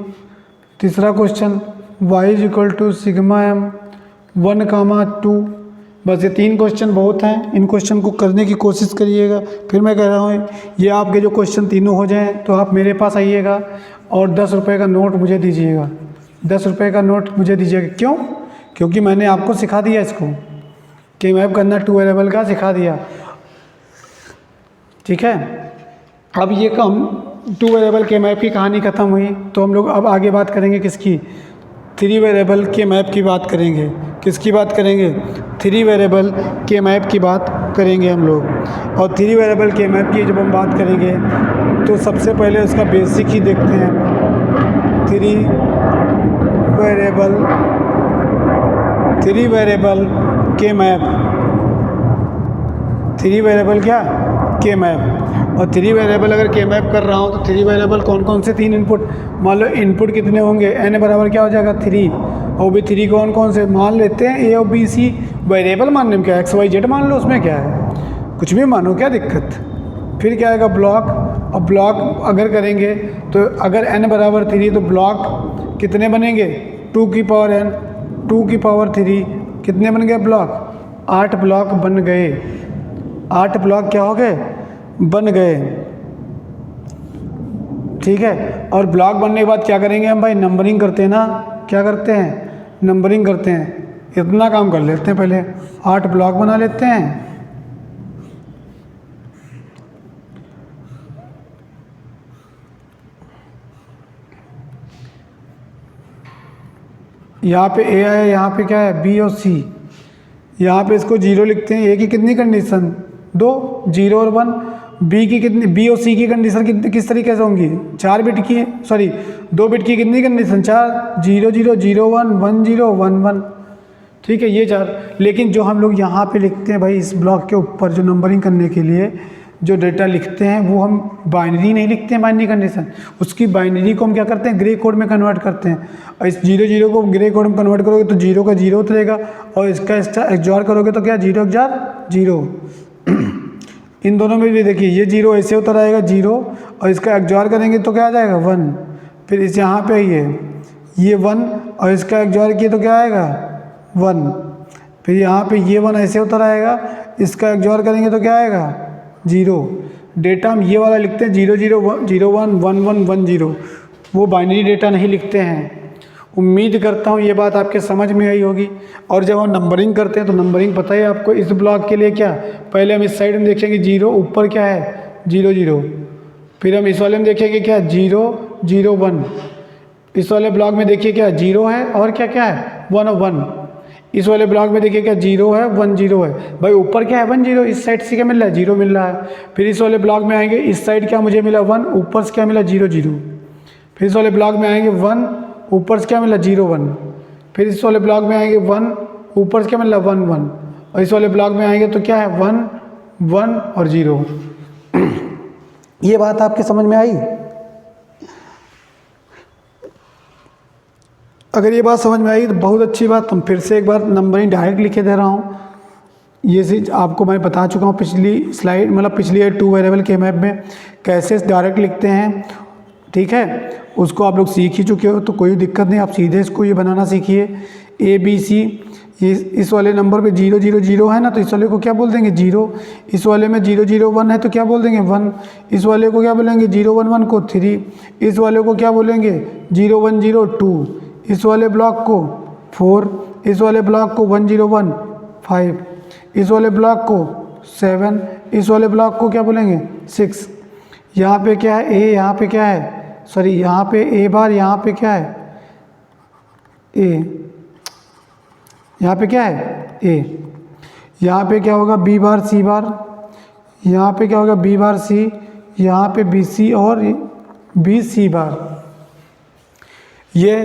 तीसरा question y is equal to sigma m 1,2। बस ये 3 क्वेश्चन बहुत हैं, इन क्वेश्चन को करने की कोशिश करिएगा। फिर मैं कह रहा हूँ ये आपके जो क्वेश्चन तीनों हो जाएं तो आप मेरे पास आइएगा और 10 रुपये का नोट मुझे दीजिएगा। 10 रुपये का नोट मुझे दीजिएगा, क्यों? क्योंकि मैंने आपको सिखा दिया इसको, कि मैप करना 2 वेरिएबल का सिखा दिया, ठीक है। अब ये कम 2 वेरिएबल के मैप की कहानी ख़त्म हुई, तो हम लोग अब आगे बात करेंगे किसकी, 3 वेरिएबल के मैप की बात करेंगे। किसकी बात करेंगे, 3 वेरिएबल के मैप की बात करेंगे हम लोग। और 3 वेरिएबल के मैप की जब हम बात करेंगे तो सबसे पहले उसका बेसिक ही देखते हैं। 3 वेरिएबल के मैप, थ्री वेरिएबल क्या के मैप। और थ्री वेरिएबल अगर के मैप कर रहा हूँ तो थ्री वेरिएबल कौन कौन से, तीन इनपुट। मान लो इनपुट कितने होंगे, n बराबर क्या हो जाएगा 3, और भी 3 कौन कौन से मान लेते हैं, a और b c। वेरिएबल मानने में क्या है, x y z मान लो, उसमें क्या है, कुछ भी मानो, क्या दिक्कत। फिर क्या आएगा ब्लॉक, और ब्लॉक अगर करेंगे तो अगर n बराबर 3 तो ब्लॉक कितने बनेंगे, 2 की पावर n, 2 की पावर 3, कितने बन गए ब्लॉक, 8 ब्लॉक बन गए, 8 ब्लॉक क्या हो गए, बन गए। ठीक है, और ब्लॉक बनने के बाद क्या करेंगे हम भाई, नंबरिंग करते हैं ना, क्या करते हैं, नंबरिंग करते हैं। इतना काम कर लेते हैं, पहले 8 ब्लॉक बना लेते हैं। यहाँ पे ए आया, यहाँ पे क्या है बी और सी, यहाँ पे इसको 0 लिखते हैं। ए की कितनी कंडीशन, 2, 0 और 1। बी की कितनी, बी और सी की कंडीशन कितनी किस तरीके से होंगी, 4 बिट की, सॉरी 2 बिट की कितनी कंडीशन, 4, 0 0 0 1 1 0 1 1। ठीक है, ये 4। लेकिन जो हम लोग यहाँ पे लिखते हैं भाई, इस ब्लॉक के ऊपर जो नंबरिंग करने के लिए जो डेटा लिखते हैं वो हम बाइनरी नहीं लिखते हैं, बाइनरी कंडीशन, उसकी बाइनरी को हम क्या करते हैं, ग्रे कोड में कन्वर्ट करते हैं। और इस 0 0 को ग्रे कोड में कन्वर्ट करोगे तो 0 का 0 उतरेगा, और इसका एक्सॉर करोगे तो क्या 0 एक्सॉर 0। इन दोनों में भी देखिए, ये 0 ऐसे उतर आएगा 0, और इसका एक्सॉर करेंगे तो क्या आ जाएगा 1। फिर इस यहाँ पे ये 1, और इसका एक्सॉर किए तो क्या आएगा 1। फिर यहाँ पे ये 1 ऐसे उतर आएगा, इसका एक्सॉर करेंगे तो क्या आएगा 0। डेटा हम ये वाला लिखते हैं 0 0 0 1 1 1 1 0, वो बाइनरी डेटा नहीं लिखते हैं। उम्मीद करता हूँ ये बात आपके समझ में आई होगी। और जब हम नंबरिंग करते हैं तो नंबरिंग पता है आपको, इस ब्लॉक के लिए क्या, पहले हम इस साइड में देखेंगे 0, ऊपर क्या है 0 0, फिर हम इस वाले में देखेंगे क्या 0 0 1, इस वाले ब्लॉक में देखिए क्या 0 है और क्या क्या है 1 और 1, इस वाले ब्लॉक में देखिए क्या 0 है 1 0 है। भाई ऊपर क्या है 1 0, इस साइड से क्या मिल रहा है 0 मिल रहा है। फिर इस वाले ब्लॉक में आएंगे, इस साइड क्या मुझे मिला 1, ऊपर से क्या मिला 0 0। फिर इस वाले ब्लॉक में आएंगे 1, ऊपर से क्या मिला 0 1। फिर इस वाले ब्लॉक में आएंगे 1, ऊपर से क्या मिला 1 1, और इस वाले ब्लॉक में आएंगे तो क्या है 1 1 और 0। ये बात आपके समझ में आई। अगर ये बात समझ में आई तो बहुत अच्छी बात। हम फिर से एक बार नंबरिंग डायरेक्ट लिखे दे रहा हूँ। ये चीज़ आपको मैं बता चुका हूँ पिछली स्लाइड, मतलब पिछली 2 वेरिएबल के मैप में कैसे डायरेक्ट लिखते हैं। ठीक है, उसको आप लोग सीख ही चुके हो तो कोई दिक्कत नहीं, आप सीधे इसको ये बनाना सीखिए। ए बी सी, ये इस वाले नंबर पे 0 0 0 है ना, तो इस वाले को क्या बोल देंगे 0। इस वाले में 0 0 1 है तो क्या बोल देंगे 1। इस वाले को क्या बोलेंगे 0 1 1 को 3। इस वाले को क्या बोलेंगे 0 1 0 2। इस वाले ब्लॉक को 4, इस वाले ब्लॉक को 1 0 1 5, इस वाले ब्लॉक को 7, इस वाले ब्लॉक को क्या बोलेंगे 6। यहाँ पे क्या है ए, यहाँ पे क्या है, सॉरी यहाँ पे ए बार, यहाँ पे क्या है ए, यहाँ पे क्या है ए। यहाँ पे क्या होगा बी बार सी बार, यहाँ पे क्या होगा बी बार सी, यहाँ पे बी सी और बी सी बार। ये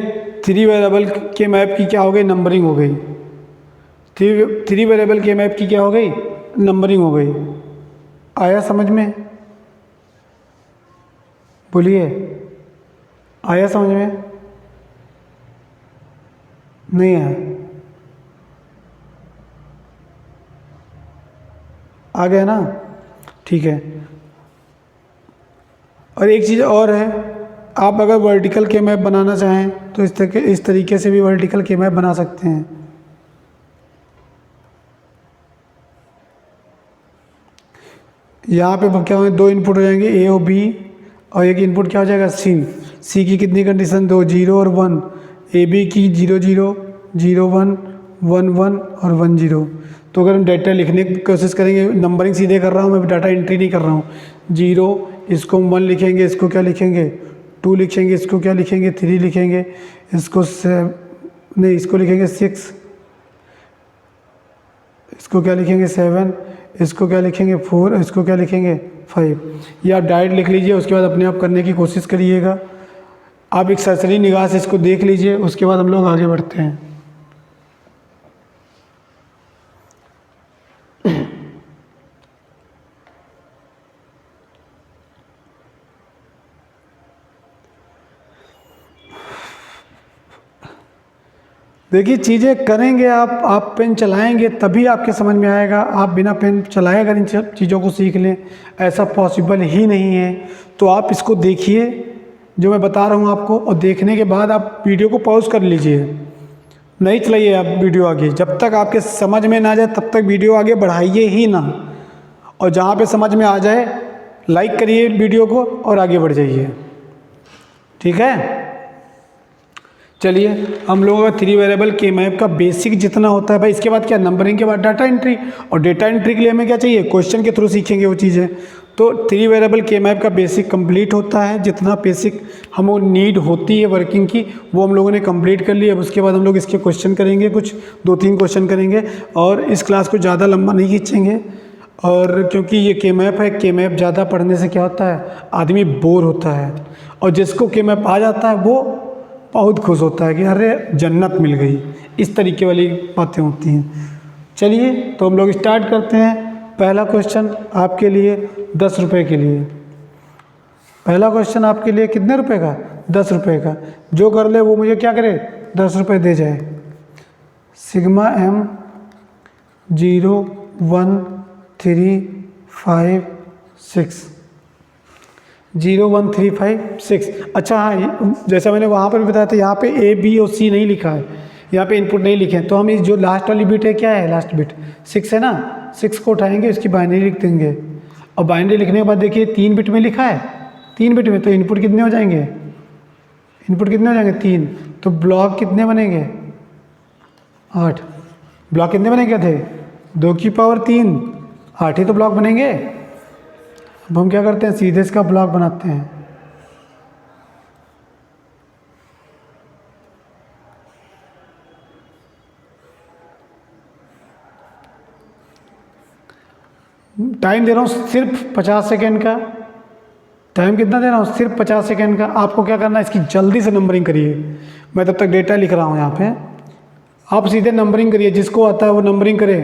3 वेरिएबल के मैप की क्या हो गई, नंबरिंग हो गई। 3 वेरिएबल के मैप की क्या हो गई, नंबरिंग हो गई। आया समझ में, बोलिए आया समझ में, नहीं आया, आ गया ना, ठीक है। और एक चीज़ और है, आप अगर वर्टिकल के मैप बनाना चाहें तो इस तरीके से भी वर्टिकल के मैप बना सकते हैं। यहाँ पे क्या होंगे 2 इनपुट हो जाएंगे ए और बी, और एक इनपुट क्या हो जाएगा सी। सी की कितनी कंडीशन 2, 0 और 1। ए बी की 0 0 0 1 1 1 और 1 0। तो अगर हम डाटा लिखने की कोशिश करेंगे, नंबरिंग सीधे कर रहा हूँ मैं, डाटा एंट्री नहीं कर रहा हूँ। 0 इसको हम 1 लिखेंगे, इसको क्या लिखेंगे 2 लिखेंगे, इसको क्या लिखेंगे 3 लिखेंगे, इसको नहीं इसको लिखेंगे 6, इसको क्या लिखेंगे 7, इसको क्या लिखेंगे 4, इसको क्या लिखेंगे 5। ये आप डायरेक्ट लिख लीजिए, उसके बाद अपने आप करने की कोशिश करिएगा। आप एक सरसरी निगाह से इसको देख लीजिए, उसके बाद हम लोग आगे बढ़ते हैं। देखिए चीज़ें करेंगे आप पेन चलाएंगे तभी आपके समझ में आएगा। आप बिना पेन चलाए अगर इन सब चीज़ों को सीख लें, ऐसा पॉसिबल ही नहीं है। तो आप इसको देखिए जो मैं बता रहा हूँ आपको, और देखने के बाद आप वीडियो को पॉज कर लीजिए, नहीं चलाइए आप वीडियो आगे। जब तक आपके समझ में ना जाए तब तक वीडियो आगे बढ़ाइए ही ना, और जहाँ पे समझ में आ जाए लाइक करिए वीडियो को और आगे बढ़ जाइए, ठीक है। चलिए हम लोगों का 3 वेरिएबल के मैप का बेसिक जितना होता है भाई, इसके बाद क्या नंबरिंग के बाद डाटा एंट्री, और डेटा एंट्री के लिए हमें क्या चाहिए, क्वेश्चन के थ्रू सीखेंगे वो चीज़ें। तो 3 वेरिएबल के मैप का बेसिक कंप्लीट होता है, जितना बेसिक हमको नीड होती है वर्किंग की वो हम लोगों ने कंप्लीट कर लिया। अब उसके बाद हम लोग इसके क्वेश्चन करेंगे, कुछ 2-3 क्वेश्चन करेंगे, और इस क्लास को ज़्यादा लंबा नहीं खींचेंगे। और क्योंकि ये के मैप है, के मैप ज़्यादा पढ़ने से क्या होता है, आदमी बोर होता है, और जिसको के मैप आ जाता है वो बहुत खुश होता है कि अरे जन्नत मिल गई, इस तरीके वाली बातें होती हैं। चलिए तो हम लोग स्टार्ट करते हैं। पहला क्वेश्चन आपके लिए 10 रुपये के लिए। पहला क्वेश्चन आपके लिए कितने रुपए का, 10 रुपये का। जो कर ले वो मुझे क्या करे, 10 रुपये दे जाए। Sigma M 0 1 3 5 6 0 1 3 5 6। अच्छा हाँ, जैसा मैंने वहाँ पर भी बताया था, यहाँ पे A B और C नहीं लिखा है, यहाँ पे इनपुट नहीं लिखे हैं। तो हम इस जो लास्ट वाली बिट है, क्या है लास्ट बिट 6 है ना, 6 को उठाएंगे, इसकी बाइनरी लिख देंगे। और बाइनरी लिखने के बाद देखिए 3 बिट में लिखा है, 3 बिट में, तो इनपुट कितने हो जाएंगे, इनपुट कितने हो जाएंगे 3। तो ब्लॉक कितने बनेंगे 8। ब्लॉक कितने बनेंगे थे, 2 की पावर 3, 8 ही तो ब्लॉक बनेंगे। अब हम क्या करते हैं, सीधे इसका ब्लॉक बनाते हैं। टाइम दे रहा हूँ सिर्फ 50 सेकेंड का। टाइम कितना दे रहा हूँ, सिर्फ 50 सेकेंड का। आपको क्या करना है, इसकी जल्दी से नंबरिंग करिए। मैं तब तक डेटा लिख रहा हूँ यहाँ पे, आप सीधे नंबरिंग करिए, जिसको आता है वो नंबरिंग करे।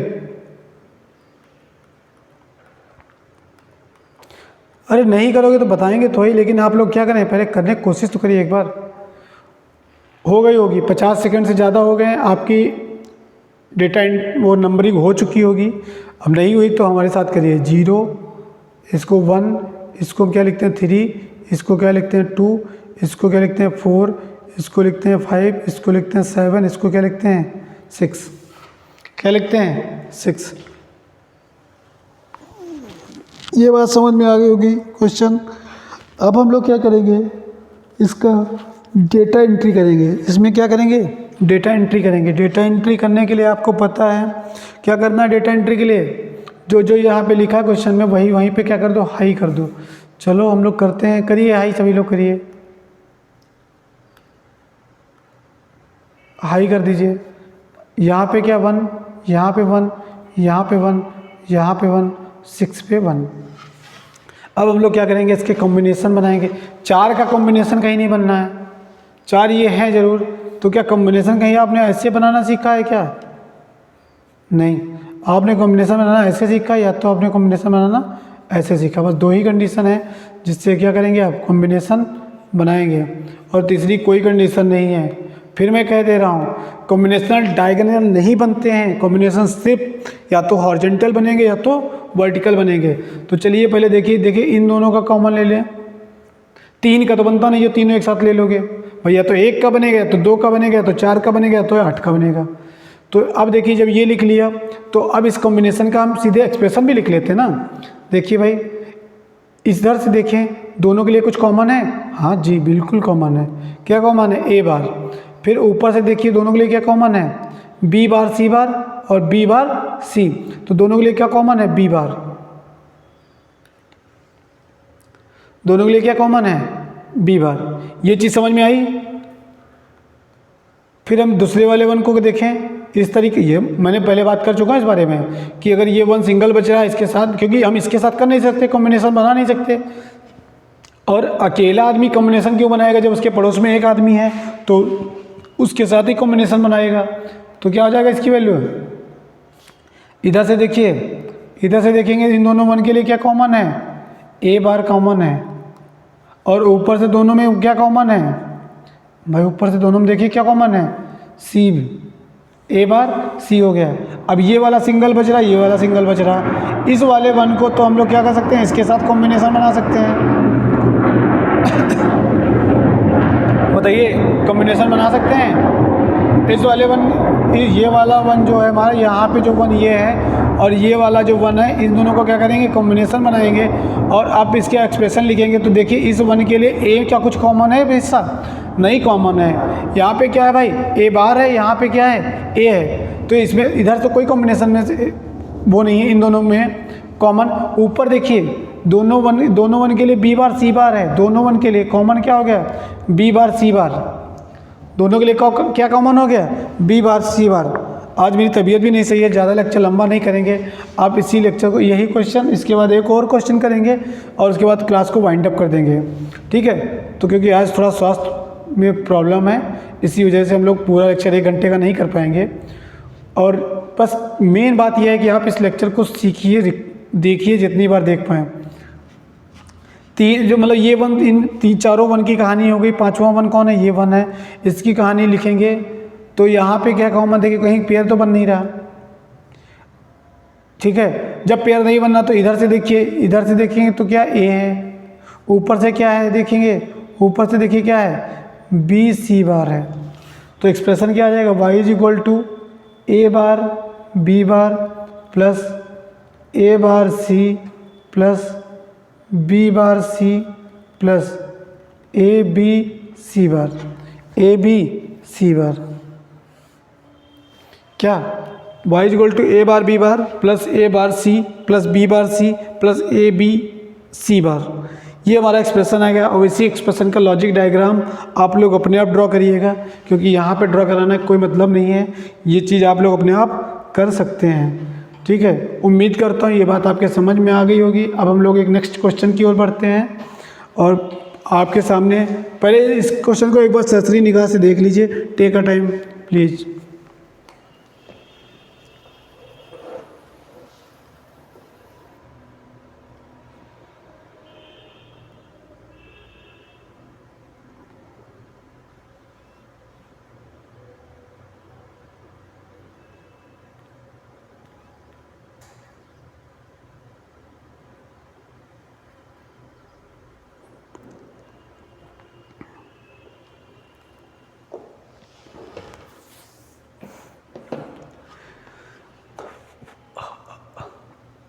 अरे नहीं करोगे तो बताएंगे तो ही, लेकिन आप लोग क्या करें, पहले करने की कोशिश तो करिए एक बार। हो गई होगी, 50 सेकंड से ज़्यादा हो गए आपकी डेटा वो नंबरिंग हो चुकी होगी। अब नहीं हुई तो हमारे साथ करिए। 0, इसको 1, इसको क्या लिखते हैं 3, इसको क्या लिखते हैं 2, इसको क्या लिखते हैं 4, इसको लिखते हैं 5, इसको लिखते हैं 7, इसको क्या लिखते हैं 6। क्या लिखते हैं 6। ये बात समझ में आ गई होगी क्वेश्चन। अब हम लोग क्या करेंगे, इसका डेटा एंट्री करेंगे। इसमें क्या करेंगे, डेटा एंट्री करेंगे। डेटा एंट्री करने के लिए आपको पता है क्या करना है। डेटा एंट्री के लिए जो जो यहाँ पे लिखा है क्वेश्चन में, वही वहीं पे क्या कर दो, हाई कर दो। चलो हम लोग करते हैं, करिए हाई, सभी लोग करिए, हाई कर दीजिए। यहाँ पे क्या 1, यहाँ पे 1, यहाँ पे 1, यहाँ पे 1, 6 पे 1। अब हम लोग क्या करेंगे, इसके कॉम्बिनेशन बनाएंगे। 4 का कॉम्बिनेशन कहीं नहीं बनना है, 4 ये है ज़रूर, तो क्या कॉम्बिनेशन कहीं आपने ऐसे बनाना सीखा है क्या, नहीं। आपने कॉम्बिनेशन बनाना ऐसे सीखा, या तो आपने कॉम्बिनेशन बनाना ऐसे सीखा। बस 2 ही कंडीशन है जिससे क्या करेंगे आप कॉम्बिनेशन बनाएंगे, और तीसरी कोई कंडीशन नहीं है। फिर मैं कह दे रहा हूँ, कॉम्बिनेशनल डायगोनल नहीं बनते हैं, कॉम्बिनेशन सिर्फ या तो हॉरिजॉन्टल बनेंगे या तो वर्टिकल बनेंगे। तो चलिए पहले देखिए इन दोनों का कॉमन ले लें। 3 का तो बनता नहीं है, तीनों एक साथ ले लोगे भैया, तो 1 का बनेगा, तो 2 का बनेगा, तो 4 का बनेगा, तो 8 का बनेगा। तो अब देखिए जब ये लिख लिया, तो अब इस कॉम्बिनेशन का हम सीधे एक्सप्रेशन भी लिख लेते हैं ना। देखिए भाई इधर से देखें, दोनों के लिए कुछ कॉमन है, हाँ जी बिल्कुल कॉमन है। क्या कॉमन है, A बार। फिर ऊपर से देखिए दोनों के लिए क्या कॉमन है, B बार C बार और B बार C। तो दोनों के लिए क्या कॉमन है, B बार। दोनों के लिए क्या कॉमन है, B बार। ये चीज़ समझ में आई। फिर हम दूसरे वाले 1 को देखें इस तरीके, ये मैंने पहले बात कर चुका हूँ इस बारे में कि अगर ये 1 सिंगल बच रहा है इसके साथ, क्योंकि हम इसके साथ कर नहीं सकते, कॉम्बिनेशन बना नहीं सकते। और अकेला आदमी कॉम्बिनेशन क्यों बनाएगा? जब उसके पड़ोस में एक आदमी है तो उसके साथ ही कॉम्बिनेशन बनाएगा। तो क्या हो जाएगा इसकी वैल्यू? इधर से देखिए, इधर से देखेंगे इन दोनों वन के लिए क्या कॉमन है? ए बार कॉमन है। और ऊपर से दोनों में क्या कॉमन है भाई? ऊपर से दोनों में देखिए क्या कॉमन है? सी। ए बार सी हो गया। अब ये वाला सिंगल बच रहा है, ये वाला सिंगल बच रहा। इस वाले वन को तो हम लोग क्या कर सकते हैं? इसके साथ कॉम्बिनेशन बना सकते हैं। बताइए, कॉम्बिनेशन बना सकते हैं इस वाले वन, ये वाला वन जो है हमारा, यहाँ पे जो वन ये है और ये वाला जो वन है, इन दोनों को क्या करेंगे? कॉम्बिनेशन बनाएंगे। और आप इसके एक्सप्रेशन लिखेंगे तो देखिए इस वन के लिए ए क्या कुछ कॉमन है हिस्सा? नहीं कॉमन है। यहाँ पे क्या है भाई? ए बार है, यहाँ पे क्या है? ए है। तो इसमें इधर तो कोई कॉम्बिनेशन में से वो नहीं है इन दोनों में कॉमन। ऊपर देखिए दोनों वन के लिए बी बार सी बार है। दोनों वन के लिए कॉमन क्या हो गया? बी बार सी बार। दोनों के लिए क्या कॉमन हो गया? बी बार सी बार। आज मेरी तबीयत भी नहीं सही है, ज़्यादा लेक्चर लंबा नहीं करेंगे। आप इसी लेक्चर को, यही क्वेश्चन, इसके बाद एक और क्वेश्चन करेंगे और उसके बाद क्लास को वाइंड अप कर देंगे, ठीक है? तो क्योंकि आज थोड़ा स्वास्थ्य में प्रॉब्लम है, इसी वजह से हम लोग पूरा लेक्चर 1 घंटे का नहीं कर पाएंगे। और बस मेन बात यह है कि आप इस लेक्चर को सीखिए, देखिए जितनी बार देख पाएँ। जो मतलब ये वन, इन चारों वन की कहानी हो गई। पांचवा वन कौन है? ये वन है, इसकी कहानी लिखेंगे। तो यहाँ पे क्या कॉमन देखिए, कहीं पेयर तो बन नहीं रहा, ठीक है? जब पेयर नहीं बनना तो इधर से देखिए, इधर से देखेंगे तो क्या ए है, ऊपर से क्या है देखेंगे, ऊपर से देखिए क्या है? बी सी बार है। तो एक्सप्रेशन क्या आ जाएगा? Y is equal to a bar b bar plus a bar c plus b bar c plus a b c bar, a b c bar. क्या? y is equal to a bar b bar plus a bar c plus b bar c plus a b c bar. ये हमारा expression आ गया। और इसी expression का logic diagram आप लोग अपने आप ड्रॉ करिएगा, क्योंकि यहाँ पे ड्रॉ कराना का कोई मतलब नहीं है, ये चीज़ आप लोग अपने आप कर सकते हैं, ठीक है? उम्मीद करता हूँ ये बात आपके समझ में आ गई होगी। अब हम लोग एक नेक्स्ट क्वेश्चन की ओर बढ़ते हैं और आपके सामने पहले इस क्वेश्चन को एक बार सरसरी निगाह से देख लीजिए। Take a time please.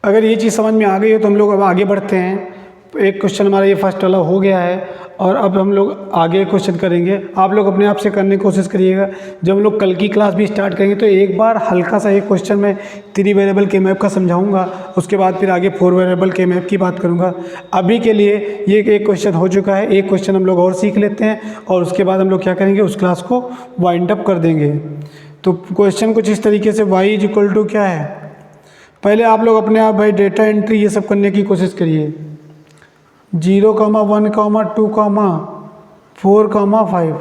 अगर ये चीज़ समझ में आ गई हो तो हम लोग अब आगे बढ़ते हैं। एक क्वेश्चन हमारा ये फर्स्ट वाला हो गया है और अब हम लोग आगे क्वेश्चन करेंगे। आप लोग अपने आप से करने की कोशिश करिएगा। जब हम लोग कल की क्लास भी स्टार्ट करेंगे तो एक बार हल्का सा एक क्वेश्चन में 3 वेरिएबल के मैप का समझाऊंगा, उसके बाद फिर आगे 4 वेरिएबल के मैप की बात करूंगा। अभी के लिए ये एक क्वेश्चन हो चुका है, एक क्वेश्चन हम लोग और सीख लेते हैं और उसके बाद हम लोग क्या करेंगे, उस क्लास को वाइंड अप कर देंगे। तो क्वेश्चन कुछ इस तरीके से, y इज इक्वल टू क्या है, पहले आप लोग अपने आप भाई डेटा एंट्री ये सब करने की कोशिश करिए। 0, 1, 2, 4, 5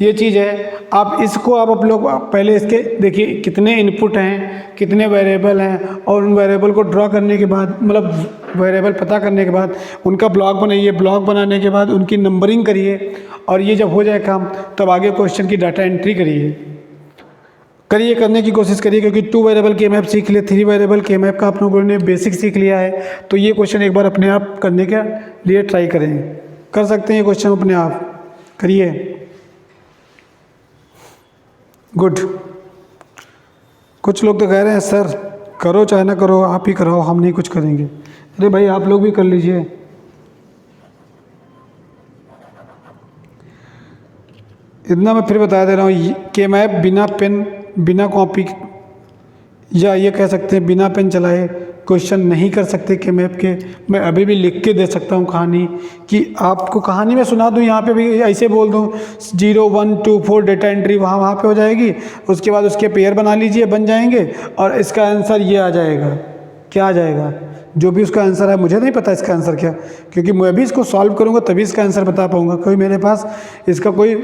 ये चीज़ है। आप इसको आप लोग पहले इसके देखिए कितने इनपुट हैं, कितने वेरिएबल हैं, और उन वेरिएबल को ड्रॉ करने के बाद, मतलब वेरिएबल पता करने के बाद उनका ब्लॉक बनाइए। ब्लॉक बनाने के बाद उनकी नंबरिंग करिए और ये जब हो जाए काम तब आगे क्वेश्चन की डाटा एंट्री करिए, करने की कोशिश करिए। क्योंकि 2 वेरिएबल के मैप सीख लिए, 3 वेरिएबल के मैप का आप लोगों ने बेसिक सीख लिया है। तो ये क्वेश्चन एक बार अपने आप करने के लिए ट्राई करें, कर सकते हैं ये क्वेश्चन अपने आप, करिए। गुड। कुछ लोग तो कह रहे हैं सर करो चाहे ना करो, आप ही कराओ, हम नहीं कुछ करेंगे। अरे भाई आप लोग भी कर लीजिए। इतना मैं फिर बता दे रहा हूँ कि मैप बिना पेन, बिना कॉपी, या ये कह सकते हैं बिना पेन चलाए क्वेश्चन नहीं कर सकते के मैप के। मैं अभी भी लिख के दे सकता हूँ कहानी, कि आपको कहानी में सुना दूँ, यहाँ पे भी ऐसे बोल दूँ 0, 1, 2, 4 डेटा एंट्री वहाँ पे हो जाएगी। उसके बाद उसके पेयर बना लीजिए, बन जाएंगे और इसका आंसर ये आ जाएगा। क्या आ जाएगा? जो भी उसका आंसर है, मुझे नहीं पता इसका आंसर क्या, क्योंकि मैं भी इसको सॉल्व करूँगा तभी इसका आंसर बता पाऊँगा। कोई मेरे पास इसका कोई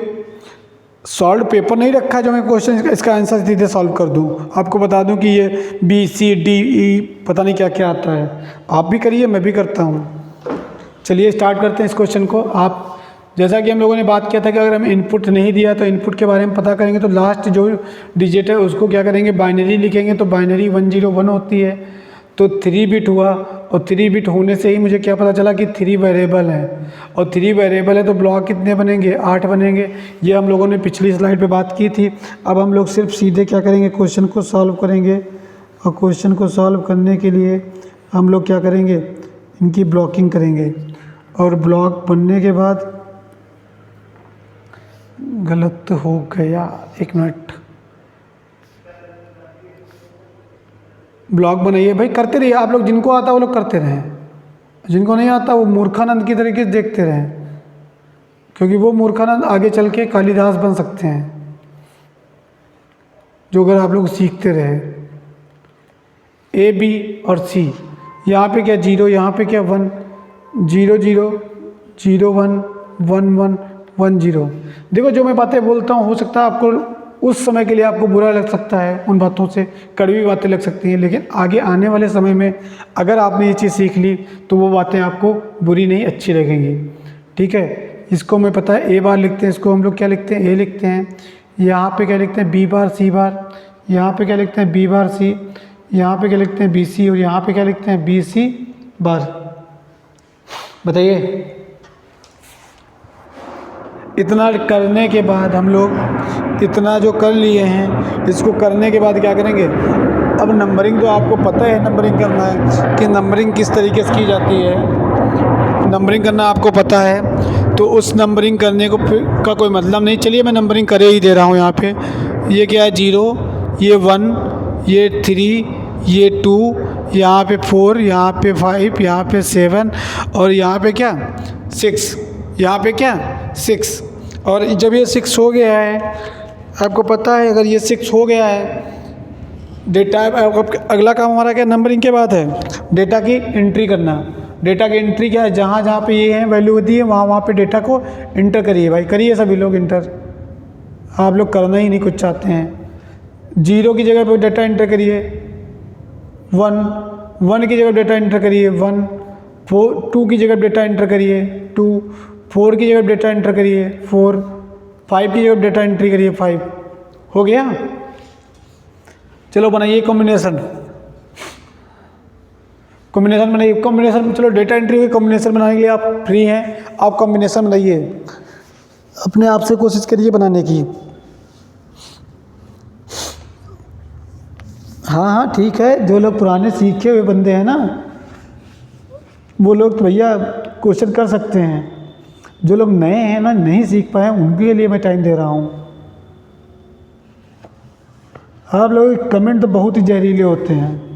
सॉल्व पेपर नहीं रखा जो मैं क्वेश्चन इसका आंसर सीधे सॉल्व कर दूं। आपको बता दूं कि ये बी सी डी ई पता नहीं क्या क्या आता है। आप भी करिए, मैं भी करता हूं। चलिए स्टार्ट करते हैं इस क्वेश्चन को। आप जैसा कि हम लोगों ने बात किया था कि अगर हम इनपुट नहीं दिया तो इनपुट के बारे में पता करेंगे, तो लास्ट जो डिजिट है उसको क्या करेंगे, बाइनरी लिखेंगे। तो बाइनरी 101 होती है, तो 3 बिट हुआ, और 3 बिट होने से ही मुझे क्या पता चला कि 3 वेरिएबल है, और 3 वेरिएबल है तो ब्लॉक कितने बनेंगे, 8 बनेंगे। ये हम लोगों ने पिछली स्लाइड पे बात की थी। अब हम लोग सिर्फ सीधे क्या करेंगे, क्वेश्चन को सॉल्व करेंगे, और क्वेश्चन को सॉल्व करने के लिए हम लोग क्या करेंगे, इनकी ब्लॉकिंग करेंगे। और ब्लॉक बनने के बाद गलत हो गया, एक मिनट, ब्लॉग बनाइए भाई, करते रहिए आप लोग। जिनको आता वो लोग करते रहें, जिनको नहीं आता वो मूर्खानंद की तरीके से देखते रहें, क्योंकि वो मूर्खानंद आगे चल के कालिदास बन सकते हैं, जो अगर आप लोग सीखते रहे। ए बी और सी, यहाँ पे क्या 0, यहाँ पे क्या 1, 0 0 0 1 1 1 1 0। देखो जो मैं बातें बोलता हूँ, हो सकता है आपको उस समय के लिए आपको बुरा लग सकता है, उन बातों से कड़वी बातें लग सकती हैं, लेकिन आगे आने वाले समय में अगर आपने ये चीज़ सीख ली तो वो बातें आपको बुरी नहीं, अच्छी लगेंगी। ठीक है, इसको मैं पता है ए बार लिखते हैं, इसको हम लोग क्या लिखते हैं, ए लिखते हैं। यहाँ पे क्या लिखते हैं, बी बार सी बार, यहाँ पे क्या लिखते हैं, बी बार सी, यहाँ पे क्या लिखते हैं, बी सी, और यहाँ पे क्या लिखते हैं, बी सी बार। बताइए, इतना करने के बाद हम लोग इतना जो कर लिए हैं, इसको करने के बाद क्या करेंगे, अब नंबरिंग तो आपको पता है नंबरिंग करना है कि नंबरिंग किस तरीके से की जाती है, नंबरिंग करना आपको पता है। तो उस नंबरिंग करने को का कोई मतलब नहीं। चलिए मैं नंबरिंग करे ही दे रहा हूँ। यहाँ पे ये क्या है, 0, ये 1, ये 3, ये 2, यहाँ पे 4, यहाँ पे 5, यहाँ पे 7, और यहाँ पे क्या 6, यहाँ पे क्या 6। और जब ये 6 हो गया है, आपको पता है अगर ये 6 हो गया है, डेटा अगला काम हमारा क्या, नंबरिंग के बाद है डेटा की एंट्री करना। डेटा की एंट्री क्या है, जहाँ जहाँ पे ये है वैल्यू दी है वहाँ वहाँ पे डेटा को इंटर करिए भाई, करिए सभी लोग इंटर। आप लोग करना ही नहीं कुछ चाहते हैं। 0 की जगह पे डेटा इंटर करिए 1, 1 की जगह डेटा इंटर करिए 1, 2 की जगह डेटा इंटर करिए 2, 4 की जगह डेटा एंटर करिए 4, 5 की जगह डेटा एंट्री करिए 5। हो गया। चलो बनाइए कॉम्बिनेशन, कॉम्बिनेशन बनाइए, कॉम्बिनेशन। चलो डेटा एंट्री हुई, कॉम्बिनेशन बनाने के लिए आप फ्री हैं, आप कॉम्बिनेशन बनाइए, अपने आप से कोशिश करिए बनाने की। हाँ हाँ ठीक है, जो लोग पुराने सीखे हुए बंदे हैं ना, वो लोग तो भैया क्वेश्चन कर सकते हैं। जो लोग नए हैं ना, नहीं सीख पाए, उनके लिए मैं टाइम दे रहा हूँ। आप लोगों के कमेंट तो बहुत ही जहरीले होते हैं।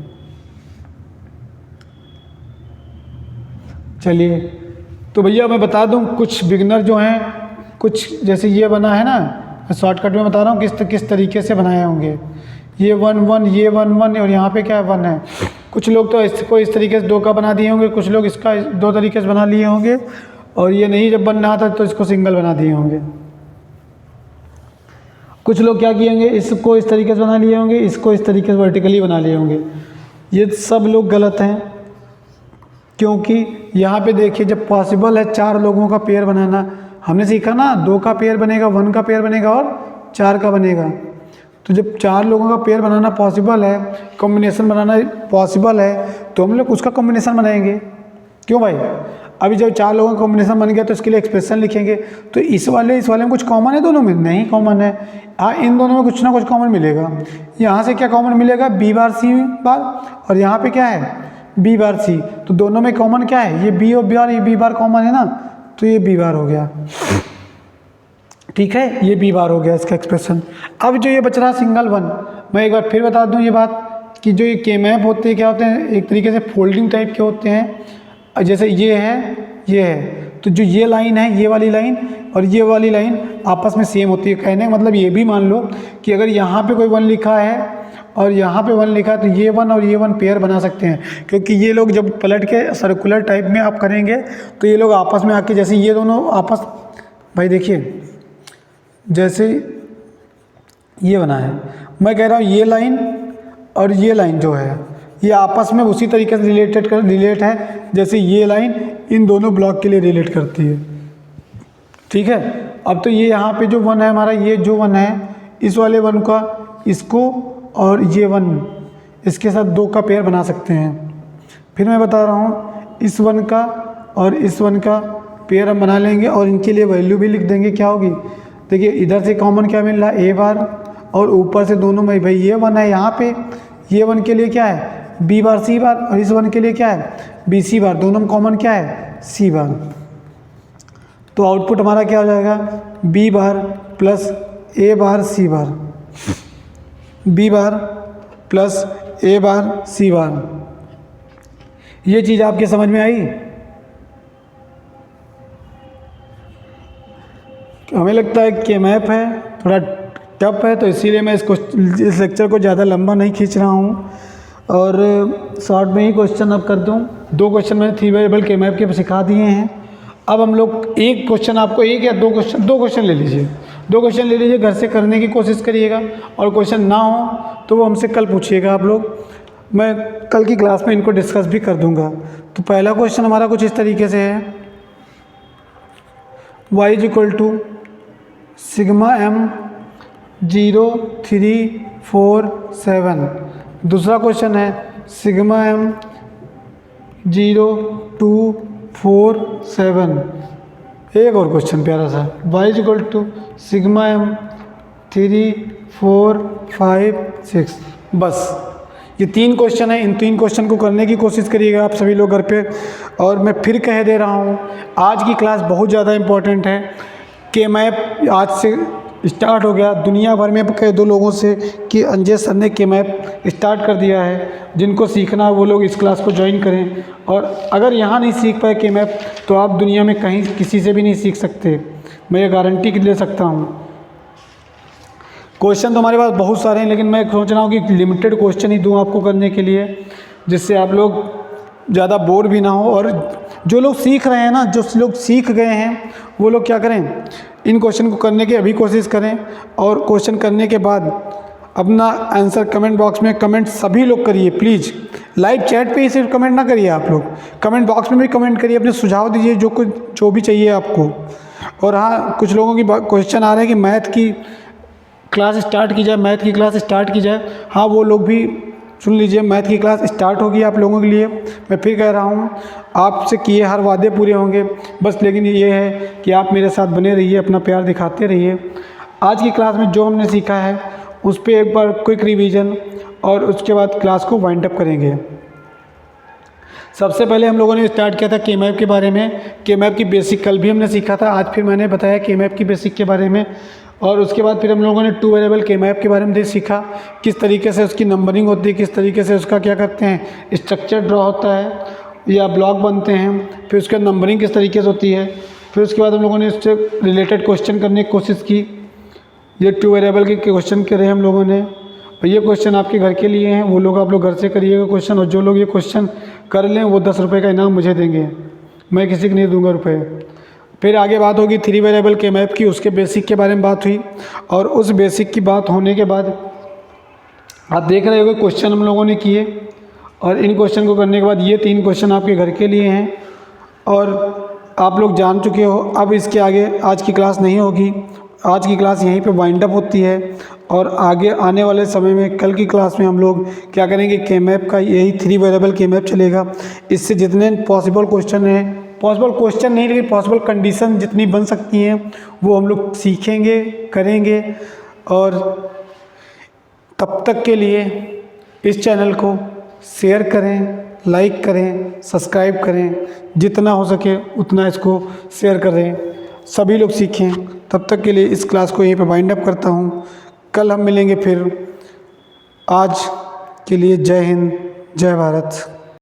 चलिए तो भैया मैं बता दूं, कुछ बिगनर जो हैं, कुछ जैसे ये बना है ना, मैं शॉर्टकट में बता रहा हूँ किस तरीके से बनाए होंगे। ये 1 1, ये 1 1, और यहाँ पे क्या 1 है। कुछ लोग तो इसको इस तरीके से 2 का बना दिए होंगे, कुछ लोग इसका 2 तरीके से बना लिए होंगे, और ये नहीं जब बन रहा था तो इसको सिंगल बना दिए होंगे। कुछ लोग क्या किए होंगे, इसको इस तरीके से बना लिए होंगे, इसको इस तरीके से वर्टिकली बना लिए होंगे। ये सब लोग गलत हैं, क्योंकि यहाँ पे देखिए जब पॉसिबल है 4 लोगों का पेयर बनाना, हमने सीखा ना 2 का पेयर बनेगा, 1 का पेयर बनेगा और 4 का बनेगा। तो जब 4 लोगों का पेयर बनाना पॉसिबल है, कॉम्बिनेशन बनाना पॉसिबल है, तो हम लोग उसका कॉम्बिनेशन बनाएंगे। क्यों भाई, अभी जब 4 लोगों का कॉम्बिनेशन बन गया तो इसके लिए एक्सप्रेशन लिखेंगे। तो इस वाले में कुछ कॉमन है दोनों में? नहीं कॉमन है। हाँ, इन दोनों में कुछ ना कुछ कॉमन मिलेगा। यहाँ से क्या कॉमन मिलेगा, बी बार सी बार, और यहाँ पे क्या है, बी बार सी। तो दोनों में कॉमन क्या है, ये बी और बी बार, ये बी बार कॉमन है ना, तो ये बी बार हो गया। ठीक है, ये बी बार हो गया इसका एक्सप्रेशन। अब जो ये बच रहा सिंगल 1, मैं एक बार फिर बता दूं ये बात कि जो ये के मैप होते हैं क्या होते हैं, एक तरीके से फोल्डिंग टाइप के होते हैं। जैसे ये है, तो जो ये लाइन है, ये वाली लाइन और ये वाली लाइन आपस में सेम होती है। कहने का मतलब ये भी मान लो कि अगर यहाँ पे कोई 1 लिखा है और यहाँ पे 1 लिखा है, तो ये 1 और ये 1 पेयर बना सकते हैं, क्योंकि ये लोग जब पलट के सर्कुलर टाइप में आप करेंगे तो ये लोग आपस में आके, जैसे ये दोनों आपस, भाई देखिए जैसे ये बना है, मैं कह रहा हूँ ये लाइन और ये लाइन जो है ये आपस में उसी तरीके से रिलेट है जैसे ये लाइन इन दोनों ब्लॉक के लिए रिलेट करती है। ठीक है, अब तो ये यहाँ पे जो 1 है हमारा, ये जो 1 है इस वाले 1 का इसको और ये 1 इसके साथ 2 का पेयर बना सकते हैं। फिर मैं बता रहा हूँ इस 1 का और इस 1 का पेयर हम बना लेंगे और इनके लिए वैल्यू भी लिख देंगे। क्या होगी, देखिए इधर से कॉमन क्या मिल रहा है, ए बार, और ऊपर से दोनों में भाई ये 1 है यहाँ पे, ये 1 के लिए क्या है बी बार सी बार, और इस 1 के लिए क्या है बी सी बार, दोनों में कॉमन क्या है सी बार। तो आउटपुट हमारा क्या हो जाएगा, B bar plus a bar C bar, b bar plus a bar C bar. ये चीज़ आपके समझ में आई? हमें लगता है कि मैप है थोड़ा टफ है, तो इसीलिए मैं इस लेक्चर को ज़्यादा लंबा नहीं खींच रहा हूँ और शॉर्ट में ही क्वेश्चन अब कर दूँ। 2 क्वेश्चन मैंने 3 वेरिएबल के मैप के सिखा दिए हैं। अब हम लोग एक क्वेश्चन, आपको एक या 2 क्वेश्चन ले लीजिए, 2 क्वेश्चन ले लीजिए, घर से करने की कोशिश करिएगा, और क्वेश्चन ना हो तो वो हमसे कल पूछिएगा आप लोग, मैं कल की क्लास में इनको डिस्कस भी कर दूंगा। तो पहला क्वेश्चन हमारा कुछ इस तरीके से है, y = सिग्मा m 0 3 4 7। दूसरा क्वेश्चन है सिग्मा m 0 2 4 7। एक और क्वेश्चन प्यारा सा, y = सिग्मा m 3 4 5 6। बस ये 3 क्वेश्चन है, इन 3 क्वेश्चन को करने की कोशिश करिएगा आप सभी लोग घर पे। और मैं फिर कह दे रहा हूँ, आज की क्लास बहुत ज़्यादा इम्पोर्टेंट है। के मैप आज से स्टार्ट हो गया, दुनिया भर में कह दो लोगों से कि अंजय सर ने के मैप स्टार्ट कर दिया है। जिनको सीखना है वो लोग इस क्लास को ज्वाइन करें, और अगर यहाँ नहीं सीख पाए के मैप तो आप दुनिया में कहीं किसी से भी नहीं सीख सकते, मैं ये गारंटी ले सकता हूँ। क्वेश्चन तो हमारे पास बहुत सारे हैं, लेकिन मैं सोच रहा हूँ कि लिमिटेड क्वेश्चन ही दूँ आपको करने के लिए, जिससे आप लोग ज़्यादा बोर भी ना हो। और जो लोग सीख रहे हैं ना, जो लोग सीख गए हैं वो लोग क्या करें, इन क्वेश्चन को करने की अभी कोशिश करें, और क्वेश्चन करने के बाद अपना आंसर कमेंट बॉक्स में कमेंट सभी लोग करिए प्लीज़। लाइव चैट पे ही सिर्फ कमेंट ना करिए, आप लोग कमेंट बॉक्स में भी कमेंट करिए, अपने सुझाव दीजिए जो भी चाहिए आपको। और हाँ, कुछ लोगों की क्वेश्चन आ रहे हैं कि मैथ की क्लास स्टार्ट की जाए, मैथ की क्लास स्टार्ट की जाए। हाँ, वो लोग भी सुन लीजिए, मैथ की क्लास स्टार्ट होगी आप लोगों के लिए। मैं फिर कह रहा हूँ, आपसे किए हर वादे पूरे होंगे, बस लेकिन ये है कि आप मेरे साथ बने रहिए, अपना प्यार दिखाते रहिए। आज की क्लास में जो हमने सीखा है उस पर एक बार क्विक रिवीजन, और उसके बाद क्लास को वाइंड अप करेंगे। सबसे पहले हम लोगों ने स्टार्ट किया था के मैप के बारे में। के मैप की बेसिक कल भी हमने सीखा था, आज फिर मैंने बताया के मैप की बेसिक के बारे में। और उसके बाद फिर हम लोगों ने 2 वेरिएबल के मैप के बारे में सीखा, किस तरीके से उसकी नंबरिंग होती है, किस तरीके से उसका क्या करते हैं स्ट्रक्चर ड्रॉ होता है या ब्लॉक बनते हैं, फिर उसका नंबरिंग किस तरीके से होती है। फिर उसके बाद हम लोगों ने इससे रिलेटेड क्वेश्चन करने की कोशिश की। ये 2 वेरिएबल के क्वेश्चन करे हम लोगों ने, और ये क्वेश्चन आपके घर के लिए हैं, वो लोग आप लोग घर से करिएगा क्वेश्चन, और जो लोग ये क्वेश्चन कर लें वो 10 रुपये का इनाम मुझे देंगे, मैं किसी को नहीं दूंगा रुपये। फिर आगे बात होगी 3 वेरिएबल के मैप की, उसके बेसिक के बारे में बात हुई। और उस बेसिक की बात होने के बाद आप देख रहे हो क्वेश्चन हम लोगों ने किए, और इन क्वेश्चन को करने के बाद ये 3 क्वेश्चन आपके घर के लिए हैं और आप लोग जान चुके हो। अब इसके आगे आज की क्लास नहीं होगी, आज की क्लास यहीं पे वाइंड अप होती है। और आगे आने वाले समय में कल की क्लास में हम लोग क्या करेंगे, के मैप का यही 3 वेरिएबल के मैप चलेगा। इससे जितने पॉसिबल क्वेश्चन हैं, पॉसिबल क्वेश्चन नहीं लेकिन पॉसिबल कंडीशन जितनी बन सकती हैं वो हम लोग सीखेंगे, करेंगे। और तब तक के लिए इस चैनल को शेयर करें, लाइक करें, सब्सक्राइब करें, जितना हो सके उतना इसको शेयर करें, सभी लोग सीखें। तब तक के लिए इस क्लास को यहीं पे वाइंड अप करता हूँ। कल हम मिलेंगे फिर। आज के लिए जय हिंद, जय भारत।